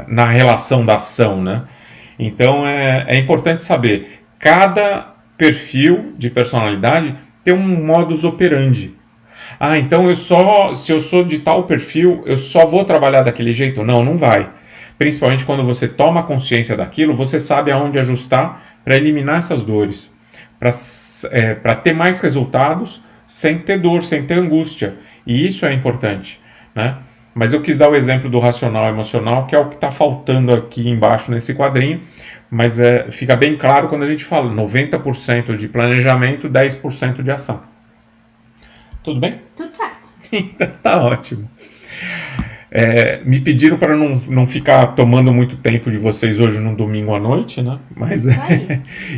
na relação da ação, né? Então é importante saber, cada perfil de personalidade tem um modus operandi. Então se eu sou de tal perfil, eu só vou trabalhar daquele jeito? Não vai. Principalmente quando você toma consciência daquilo, você sabe aonde ajustar para eliminar essas dores, para ter mais resultados sem ter dor, sem ter angústia. E isso é importante, né? Mas eu quis dar o exemplo do racional emocional, que é o que está faltando aqui embaixo nesse quadrinho, mas fica bem claro quando a gente fala 90% de planejamento, 10% de ação. Tudo bem? Tudo certo. Então, tá ótimo. Me pediram para não ficar tomando muito tempo de vocês hoje num domingo à noite, né? Mas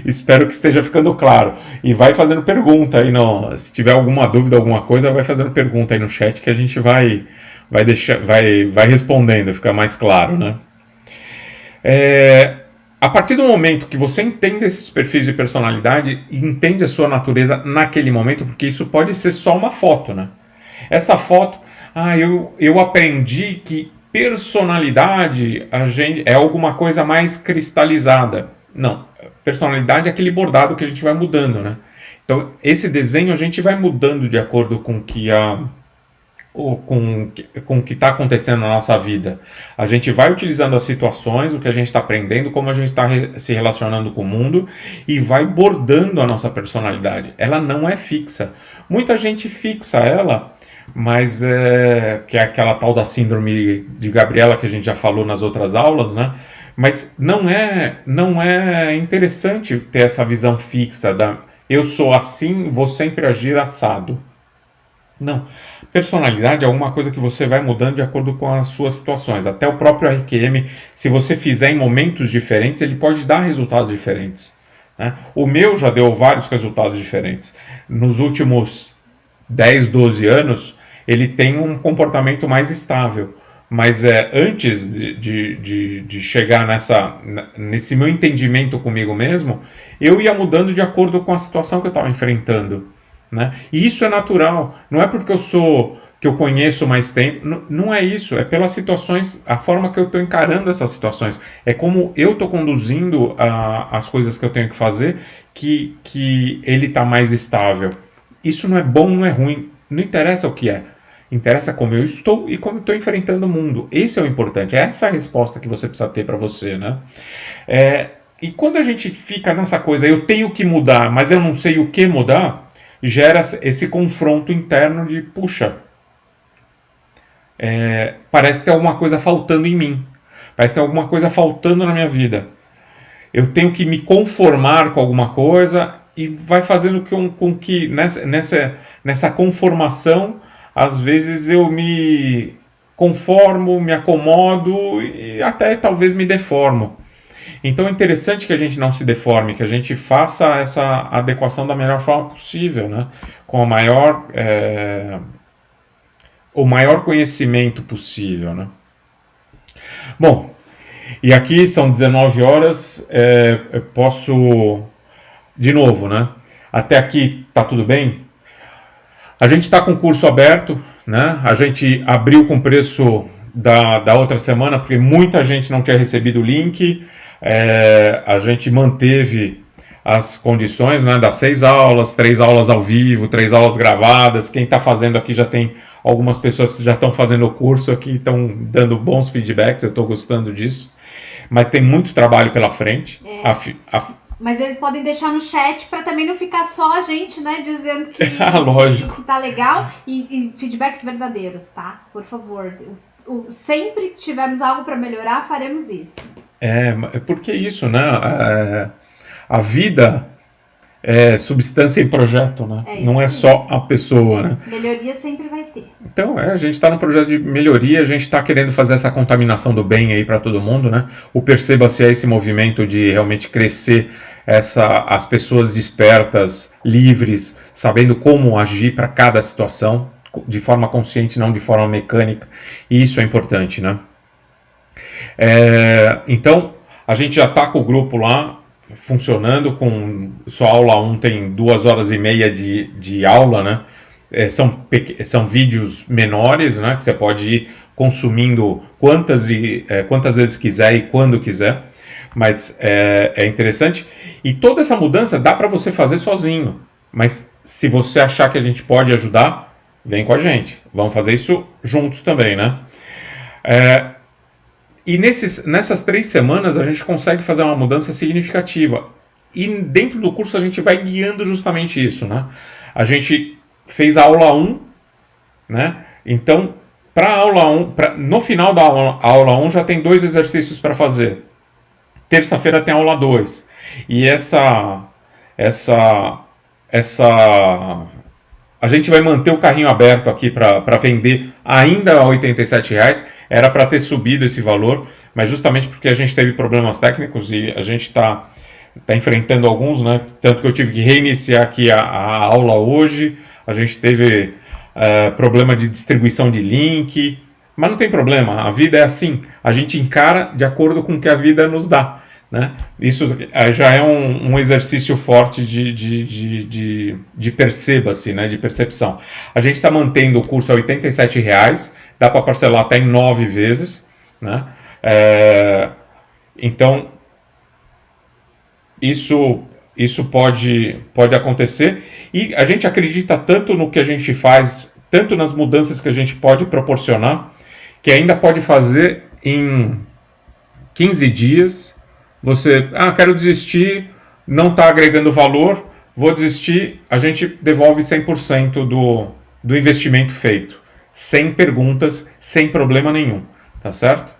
espero que esteja ficando claro. E vai fazendo pergunta aí, se tiver alguma dúvida, alguma coisa, vai fazendo pergunta aí no chat que a gente vai respondendo, fica mais claro, né? A partir do momento que você entende esses perfis de personalidade e entende a sua natureza naquele momento, porque isso pode ser só uma foto, né? Essa foto, eu aprendi que personalidade é alguma coisa mais cristalizada. Não, personalidade é aquele bordado que a gente vai mudando, né? Então, esse desenho a gente vai mudando de acordo com o que está acontecendo na nossa vida. A gente vai utilizando as situações, o que a gente está aprendendo, como a gente está se relacionando com o mundo e vai bordando a nossa personalidade. Ela não é fixa. Muita gente fixa ela, mas que é aquela tal da síndrome de Gabriela que a gente já falou nas outras aulas, né? Mas não é interessante ter essa visão fixa eu sou assim, vou sempre agir assado. Não. Personalidade é alguma coisa que você vai mudando de acordo com as suas situações. Até o próprio RQM, se você fizer em momentos diferentes, ele pode dar resultados diferentes, né? O meu já deu vários resultados diferentes. Nos últimos 10, 12 anos, ele tem um comportamento mais estável. Mas antes de chegar nesse meu entendimento comigo mesmo, eu ia mudando de acordo com a situação que eu estava enfrentando, né? E isso é natural, não é porque que eu conheço mais tempo, não é isso, é pelas situações, a forma que eu estou encarando essas situações, é como eu estou conduzindo as coisas que eu tenho que fazer, que ele está mais estável. Isso não é bom, não é ruim, não interessa o que é. Interessa como eu estou e como eu estou enfrentando o mundo. Esse é o importante, é essa a resposta que você precisa ter para você, né? E quando a gente fica nessa coisa, eu tenho que mudar, mas eu não sei o que mudar, gera esse confronto interno de, puxa, parece ter alguma coisa faltando em mim, parece ter alguma coisa faltando na minha vida. Eu tenho que me conformar com alguma coisa e vai fazendo com que nessa conformação, às vezes eu me conformo, me acomodo e até talvez me deformo. Então é interessante que a gente não se deforme, que a gente faça essa adequação da melhor forma possível, né? Com o maior conhecimento possível, né? Bom, e aqui são 19 horas, eu posso, de novo, né? Até aqui tá tudo bem? A gente está com o curso aberto, né? A gente abriu com o preço da outra semana, porque muita gente não tinha recebido o link. A gente manteve as condições, né, das 6 aulas, 3 aulas ao vivo, 3 aulas gravadas. Quem está fazendo aqui já tem algumas pessoas que já estão fazendo o curso aqui, estão dando bons feedbacks, eu estou gostando disso. Mas tem muito trabalho pela frente. Mas eles podem deixar no chat para também não ficar só a gente, né, dizendo que, que tá legal e feedbacks verdadeiros, tá? Por favor. Sempre que tivermos algo para melhorar, faremos isso. Porque isso, né? A vida é substância em projeto, né? Não é só a pessoa, né? Melhoria sempre vai ter. Então, a gente está num projeto de melhoria, a gente está querendo fazer essa contaminação do bem aí para todo mundo, né? O Perceba-se é esse movimento de realmente crescer as pessoas despertas, livres, sabendo como agir para cada situação, de forma consciente, não de forma mecânica, e isso é importante, né? Então, a gente já está com o grupo lá, funcionando, com sua aula 1 tem 2 horas e meia de aula, né? São vídeos menores, né? Que você pode ir consumindo quantas vezes quiser e quando quiser, mas é interessante. E toda essa mudança dá para você fazer sozinho, mas se você achar que a gente pode ajudar, vem com a gente. Vamos fazer isso juntos também, né? E nessas 3 semanas a gente consegue fazer uma mudança significativa. E dentro do curso a gente vai guiando justamente isso, né? A gente fez a aula 1, né? Então, para a aula 1, no final da aula 1 já tem 2 exercícios para fazer. Terça-feira tem a aula 2. E a gente vai manter o carrinho aberto aqui para vender ainda a R$ 87,00. Era para ter subido esse valor, mas justamente porque a gente teve problemas técnicos e a gente está enfrentando alguns, né? Tanto que eu tive que reiniciar aqui a aula hoje. A gente teve problema de distribuição de link, mas não tem problema, a vida é assim. A gente encara de acordo com o que a vida nos dá, né? Isso já é um exercício forte de perceba-se, né? De percepção. A gente está mantendo o curso a R$ 87,00, dá para parcelar até em 9 vezes, né? Então, isso pode acontecer, e a gente acredita tanto no que a gente faz, tanto nas mudanças que a gente pode proporcionar, que ainda pode fazer em 15 dias. Você, quero desistir, não está agregando valor, vou desistir, a gente devolve 100% do investimento feito, sem perguntas, sem problema nenhum, tá certo?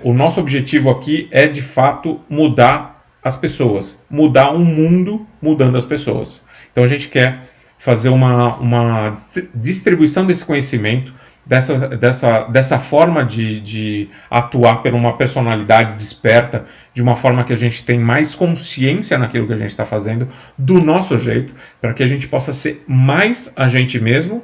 O nosso objetivo aqui é, de fato, mudar as pessoas, mudar um mundo mudando as pessoas. Então a gente quer fazer uma distribuição desse conhecimento, dessa forma de atuar por uma personalidade desperta, de uma forma que a gente tem mais consciência naquilo que a gente está fazendo, do nosso jeito, para que a gente possa ser mais a gente mesmo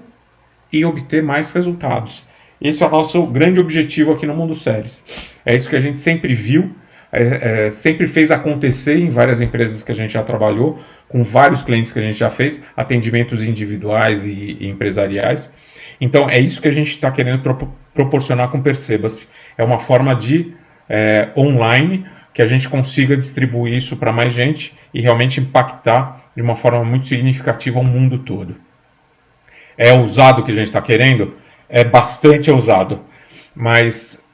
e obter mais resultados. Esse é o nosso grande objetivo aqui no Mundo Séries. É isso que a gente sempre viu, sempre fez acontecer em várias empresas que a gente já trabalhou, com vários clientes que a gente já fez, atendimentos individuais e empresariais. Então é isso que a gente está querendo proporcionar com Perceba-se. É uma forma de online que a gente consiga distribuir isso para mais gente e realmente impactar de uma forma muito significativa o mundo todo. É ousado o que a gente está querendo? É bastante ousado, mas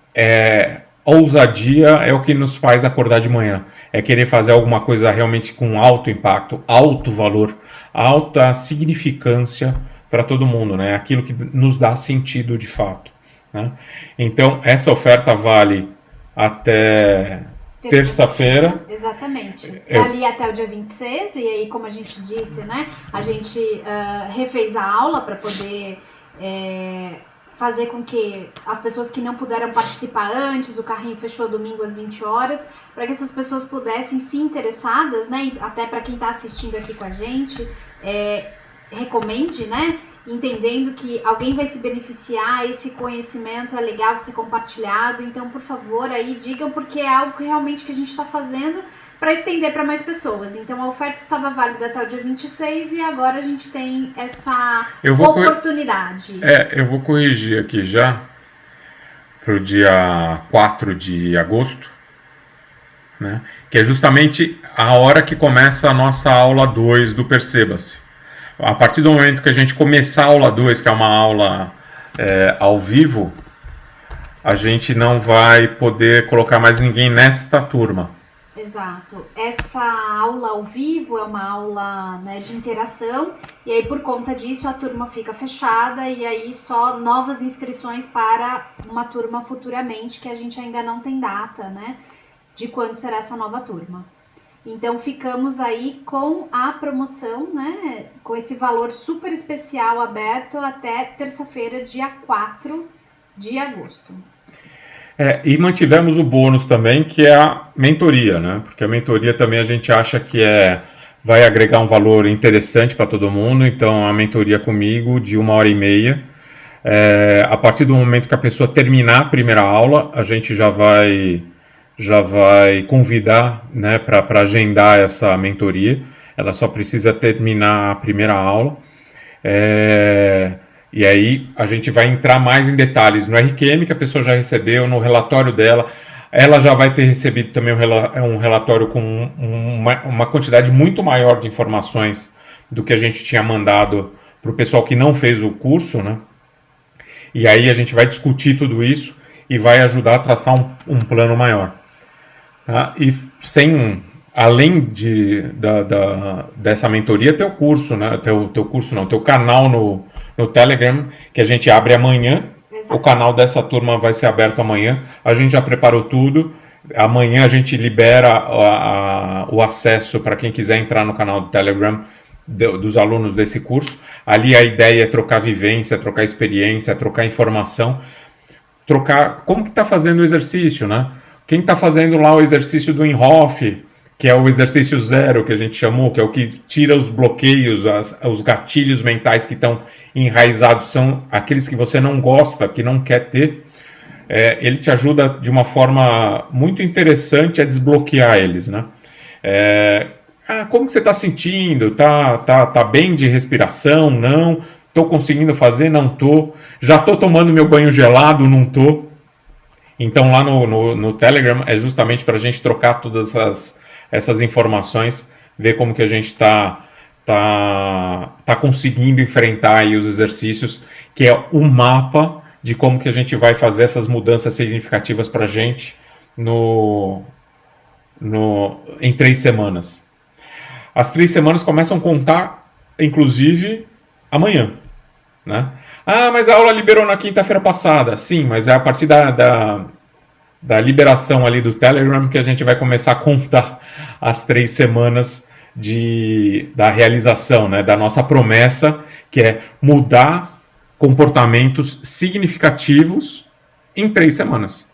ousadia é o que nos faz acordar de manhã. É querer fazer alguma coisa realmente com alto impacto, alto valor, alta significância para todo mundo, né? Aquilo que nos dá sentido de fato, né? Então, essa oferta vale até terça-feira. Exatamente. Ali até o dia 26, e aí, como a gente disse, né? A gente refez a aula para poder fazer com que as pessoas que não puderam participar antes, o carrinho fechou domingo às 20 horas, para que essas pessoas pudessem, se interessadas, né? E até para quem está assistindo aqui com a gente, recomende, né? Entendendo que alguém vai se beneficiar, esse conhecimento é legal de ser compartilhado, então por favor aí digam, porque é algo que realmente que a gente está fazendo para estender para mais pessoas. Então a oferta estava válida até o dia 26 e agora a gente tem essa oportunidade. Eu vou corrigir aqui já para o dia 4 de agosto, né? Que é justamente a hora que começa a nossa aula 2 do Perceba-se. A partir do momento que a gente começar a aula 2, que é uma aula ao vivo, a gente não vai poder colocar mais ninguém nesta turma. Exato. Essa aula ao vivo é uma aula, né, de interação, e aí por conta disso a turma fica fechada e aí só novas inscrições para uma turma futuramente, que a gente ainda não tem data, né, de quando será essa nova turma. Então ficamos aí com a promoção, né, com esse valor super especial aberto até terça-feira, dia 4 de agosto. E mantivemos o bônus também, que é a mentoria, né? Porque a mentoria também a gente acha que vai agregar um valor interessante para todo mundo. Então a mentoria comigo de 1h30. A partir do momento que a pessoa terminar a primeira aula, a gente já vai convidar, né, para agendar essa mentoria. Ela só precisa terminar a primeira aula. E aí a gente vai entrar mais em detalhes no RQM que a pessoa já recebeu, no relatório dela. Ela já vai ter recebido também um relatório com uma quantidade muito maior de informações do que a gente tinha mandado para o pessoal que não fez o curso, né? E aí a gente vai discutir tudo isso e vai ajudar a traçar um plano maior. Tá? E além dessa mentoria, teu curso, né? Teu curso não, teu canal no Telegram, que a gente abre amanhã. Exato. O canal dessa turma vai ser aberto amanhã. A gente já preparou tudo. Amanhã a gente libera o acesso para quem quiser entrar no canal do Telegram dos alunos desse curso. Ali a ideia é trocar vivência, trocar experiência, trocar informação, trocar como que está fazendo o exercício, né? Quem está fazendo lá o exercício do Inhofe, que é o exercício 0 que a gente chamou, que é o que tira os bloqueios, os gatilhos mentais que estão enraizados, são aqueles que você não gosta, que não quer ter. Ele te ajuda de uma forma muito interessante a desbloquear eles, né? Como que você está sentindo? Tá bem de respiração? Não? Estou conseguindo fazer? Não estou. Já estou tomando meu banho gelado? Não estou. Então lá no Telegram é justamente para a gente trocar todas essas informações, ver como que a gente está conseguindo enfrentar aí os exercícios, que é o mapa de como que a gente vai fazer essas mudanças significativas para a gente em 3 semanas. As 3 semanas começam a contar, inclusive, amanhã, né? Mas a aula liberou na quinta-feira passada. Sim, mas é a partir da liberação ali do Telegram que a gente vai começar a contar as 3 semanas da realização, né? Da nossa promessa, que é mudar comportamentos significativos em 3 semanas.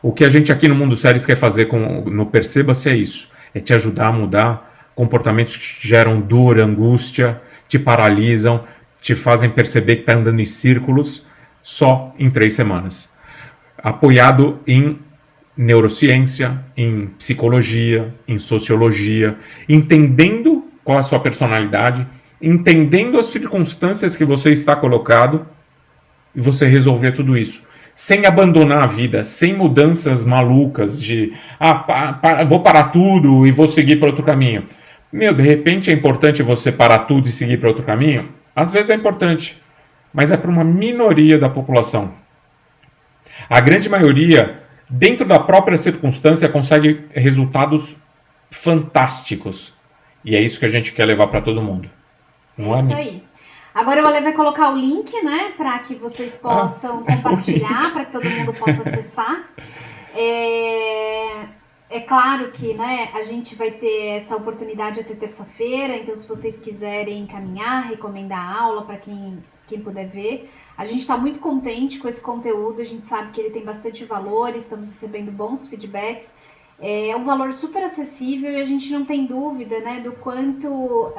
O que a gente aqui no Mundo Séries quer fazer no Perceba-se é isso. É te ajudar a mudar comportamentos que geram dor, angústia, te paralisam, te fazem perceber que está andando em círculos, só em 3 semanas. Apoiado em neurociência, em psicologia, em sociologia, entendendo qual é a sua personalidade, entendendo as circunstâncias que você está colocado e você resolver tudo isso. Sem abandonar a vida, sem mudanças malucas de vou parar tudo e vou seguir para outro caminho. De repente é importante você parar tudo e seguir para outro caminho? Às vezes é importante, mas é para uma minoria da população. A grande maioria, dentro da própria circunstância, consegue resultados fantásticos. E é isso que a gente quer levar para todo mundo. Não é isso aí. Agora o Ale vai colocar o link, né, para que vocês possam compartilhar, para que todo mundo possa acessar. É claro que, né, a gente vai ter essa oportunidade até terça-feira, então se vocês quiserem encaminhar, recomendar a aula para quem puder ver. A gente está muito contente com esse conteúdo, a gente sabe que ele tem bastante valor, estamos recebendo bons feedbacks. É um valor super acessível e a gente não tem dúvida, né, do quanto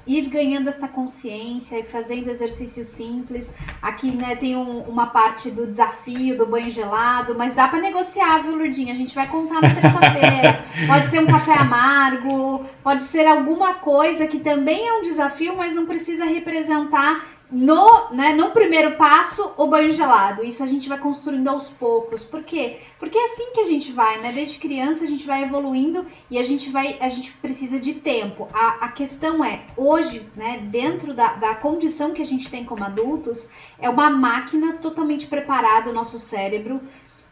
ir ganhando essa consciência e fazendo exercícios simples. Aqui, né, tem uma parte do desafio do banho gelado, mas dá para negociar, viu, Lourdinha? A gente vai contar na terça-feira. Pode ser um café amargo, pode ser alguma coisa que também é um desafio, mas não precisa representar no primeiro passo o banho gelado. Isso a gente vai construindo aos poucos. Por quê? Porque é assim que a gente vai, né? Desde criança a gente vai evoluindo e a gente precisa de tempo. A questão é, hoje, né, dentro da condição que a gente tem como adultos, é uma máquina totalmente preparada, o nosso cérebro,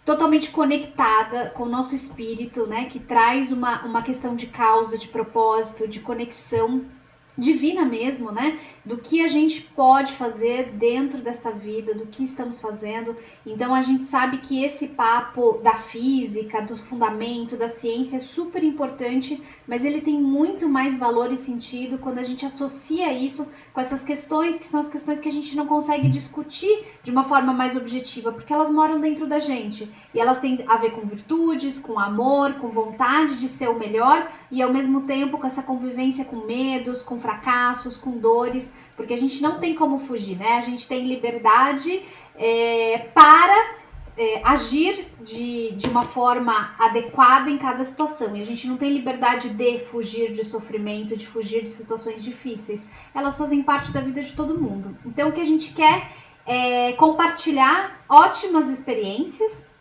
totalmente conectada com o nosso espírito, né? Que traz uma questão de causa, de propósito, de conexão divina mesmo, né? Do que a gente pode fazer dentro desta vida, do que estamos fazendo. Então a gente sabe que esse papo da física, do fundamento, da ciência é super importante, mas ele tem muito mais valor e sentido quando a gente associa isso com essas questões, que são as questões que a gente não consegue discutir de uma forma mais objetiva, porque elas moram dentro da gente. E elas têm a ver com virtudes, com amor, com vontade de ser o melhor, e ao mesmo tempo com essa convivência com medos, com fracassos, com dores, porque a gente não tem como fugir, né? A gente tem liberdade para agir de uma forma adequada em cada situação, e a gente não tem liberdade de fugir de sofrimento, de fugir de situações difíceis. Elas fazem parte da vida de todo mundo. Então o que a gente quer é compartilhar ótimas experiências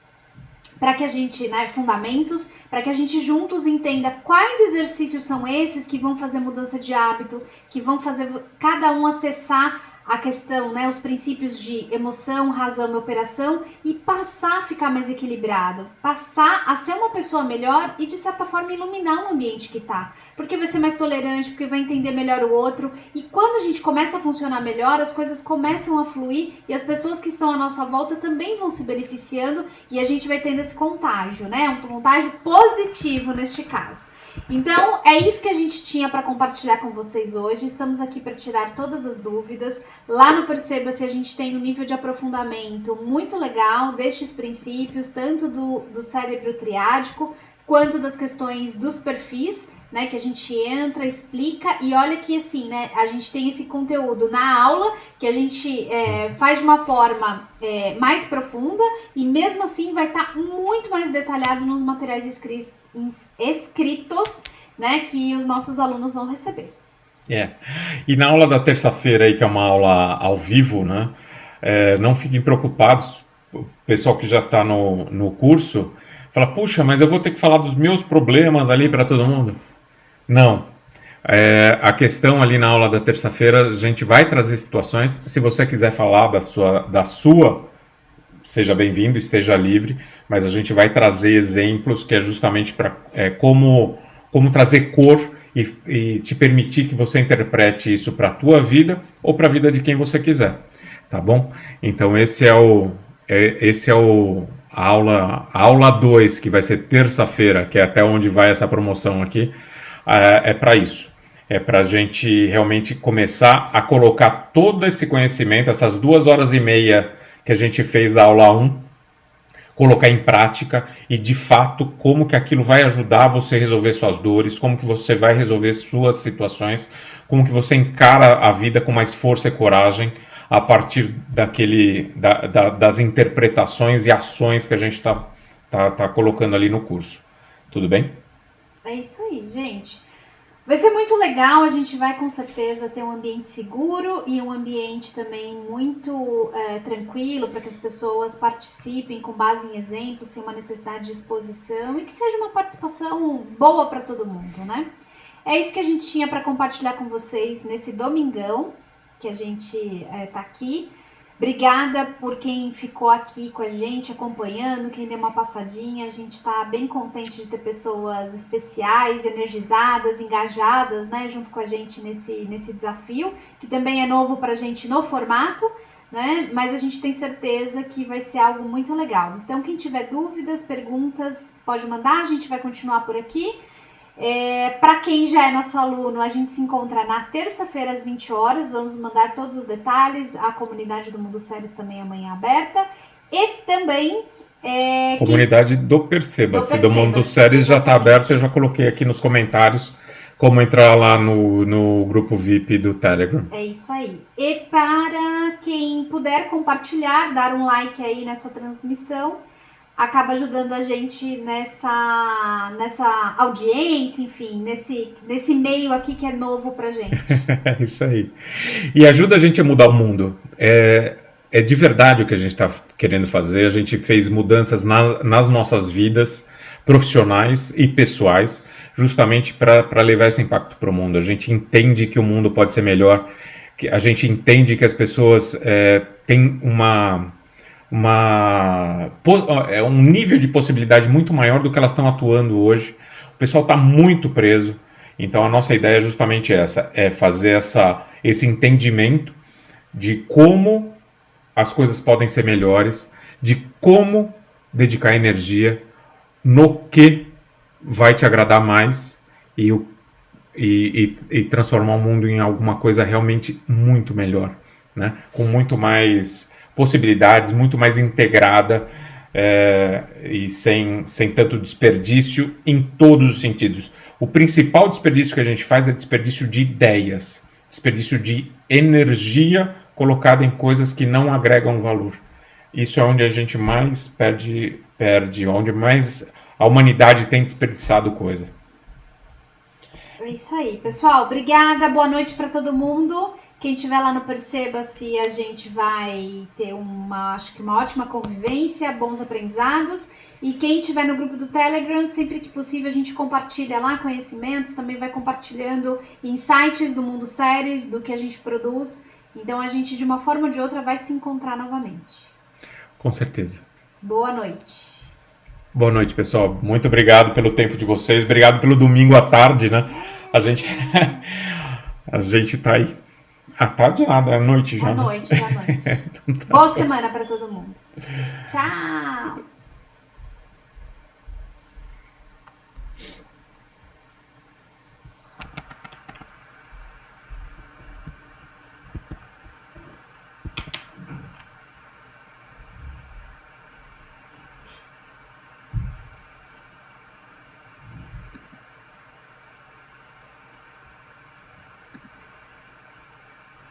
para que a gente, né, fundamentos, para que a gente juntos entenda quais exercícios são esses que vão fazer mudança de hábito, que vão fazer cada um acessar a questão, né, os princípios de emoção, razão e operação, e passar a ficar mais equilibrado, passar a ser uma pessoa melhor e de certa forma iluminar o ambiente que tá, porque vai ser mais tolerante, porque vai entender melhor o outro, e quando a gente começa a funcionar melhor, as coisas começam a fluir e as pessoas que estão à nossa volta também vão se beneficiando e a gente vai tendo esse contágio, né, um contágio positivo neste caso. Então, é isso que a gente tinha para compartilhar com vocês hoje. Estamos aqui para tirar todas as dúvidas. Lá no Perceba-se a gente tem um nível de aprofundamento muito legal destes princípios, tanto do cérebro triádico, quanto das questões dos perfis, né, que a gente entra, explica, e olha que assim, né, a gente tem esse conteúdo na aula, que a gente faz de uma forma mais profunda, e mesmo assim vai estar muito mais detalhado nos materiais escritos, né, que os nossos alunos vão receber. E na aula da terça-feira aí, que é uma aula ao vivo, né, não fiquem preocupados, o pessoal que já está no curso, fala, puxa, mas eu vou ter que falar dos meus problemas ali para todo mundo? Não. A questão ali na aula da terça-feira, a gente vai trazer situações. Se você quiser falar da sua, seja bem-vindo, esteja livre, mas a gente vai trazer exemplos que é justamente para como trazer cor e te permitir que você interprete isso para a tua vida ou para a vida de quem você quiser, tá bom? Então esse é a aula 2, que vai ser terça-feira, que é até onde vai essa promoção aqui, é para isso. É para a gente realmente começar a colocar todo esse conhecimento, essas 2 horas e meia que a gente fez da aula 1, colocar em prática e, de fato, como que aquilo vai ajudar você a resolver suas dores, como que você vai resolver suas situações, como que você encara a vida com mais força e coragem, a partir das interpretações e ações que a gente tá colocando ali no curso. Tudo bem? É isso aí, gente. Vai ser muito legal, a gente vai com certeza ter um ambiente seguro e um ambiente também muito tranquilo para que as pessoas participem com base em exemplos, sem uma necessidade de exposição e que seja uma participação boa para todo mundo, né? É isso que a gente tinha para compartilhar com vocês nesse domingão que a gente tá aqui. Obrigada por quem ficou aqui com a gente, acompanhando, quem deu uma passadinha. A gente está bem contente de ter pessoas especiais, energizadas, engajadas, né, junto com a gente nesse desafio, que também é novo para a gente no formato, né, mas a gente tem certeza que vai ser algo muito legal. Então, quem tiver dúvidas, perguntas, pode mandar, a gente vai continuar por aqui. Para quem já é nosso aluno, a gente se encontra na terça-feira às 20 horas. Vamos mandar todos os detalhes. A comunidade do Mundo Séries também amanhã aberta. E também comunidade do Perceba-se, do Mundo Séries já está aberta. Eu já coloquei aqui nos comentários como entrar lá no grupo VIP do Telegram. É isso aí. E para quem puder compartilhar, dar um like aí nessa transmissão, acaba ajudando a gente nessa audiência, enfim, nesse meio aqui que é novo pra gente. É isso aí. E ajuda a gente a mudar o mundo. É de verdade o que a gente está querendo fazer. A gente fez mudanças nas nossas vidas profissionais e pessoais, justamente para levar esse impacto para o mundo. A gente entende que o mundo pode ser melhor, que a gente entende que as pessoas têm um nível de possibilidade muito maior do que elas estão atuando hoje. O pessoal está muito preso. Então a nossa ideia é justamente essa, é fazer esse entendimento de como as coisas podem ser melhores, de como dedicar energia no que vai te agradar mais e transformar o mundo em alguma coisa realmente muito melhor, né? Com muito mais possibilidades, muito mais integrada e sem tanto desperdício em todos os sentidos. O principal desperdício que a gente faz é desperdício de ideias, desperdício de energia colocada em coisas que não agregam valor. Isso é onde a gente mais perde, onde mais a humanidade tem desperdiçado coisa. É isso aí, pessoal. Obrigada, boa noite para todo mundo. Quem estiver lá no Perceba-se, a gente vai ter acho que uma ótima convivência, bons aprendizados. E quem estiver no grupo do Telegram, sempre que possível a gente compartilha lá conhecimentos, também vai compartilhando insights do Mundo Séries, do que a gente produz. Então a gente, de uma forma ou de outra, vai se encontrar novamente. Com certeza. Boa noite. Boa noite, pessoal. Muito obrigado pelo tempo de vocês. Obrigado pelo domingo à tarde, né? A gente tá aí. À tarde nada, é noite já. À noite, já à noite. Boa semana para todo mundo. Tchau!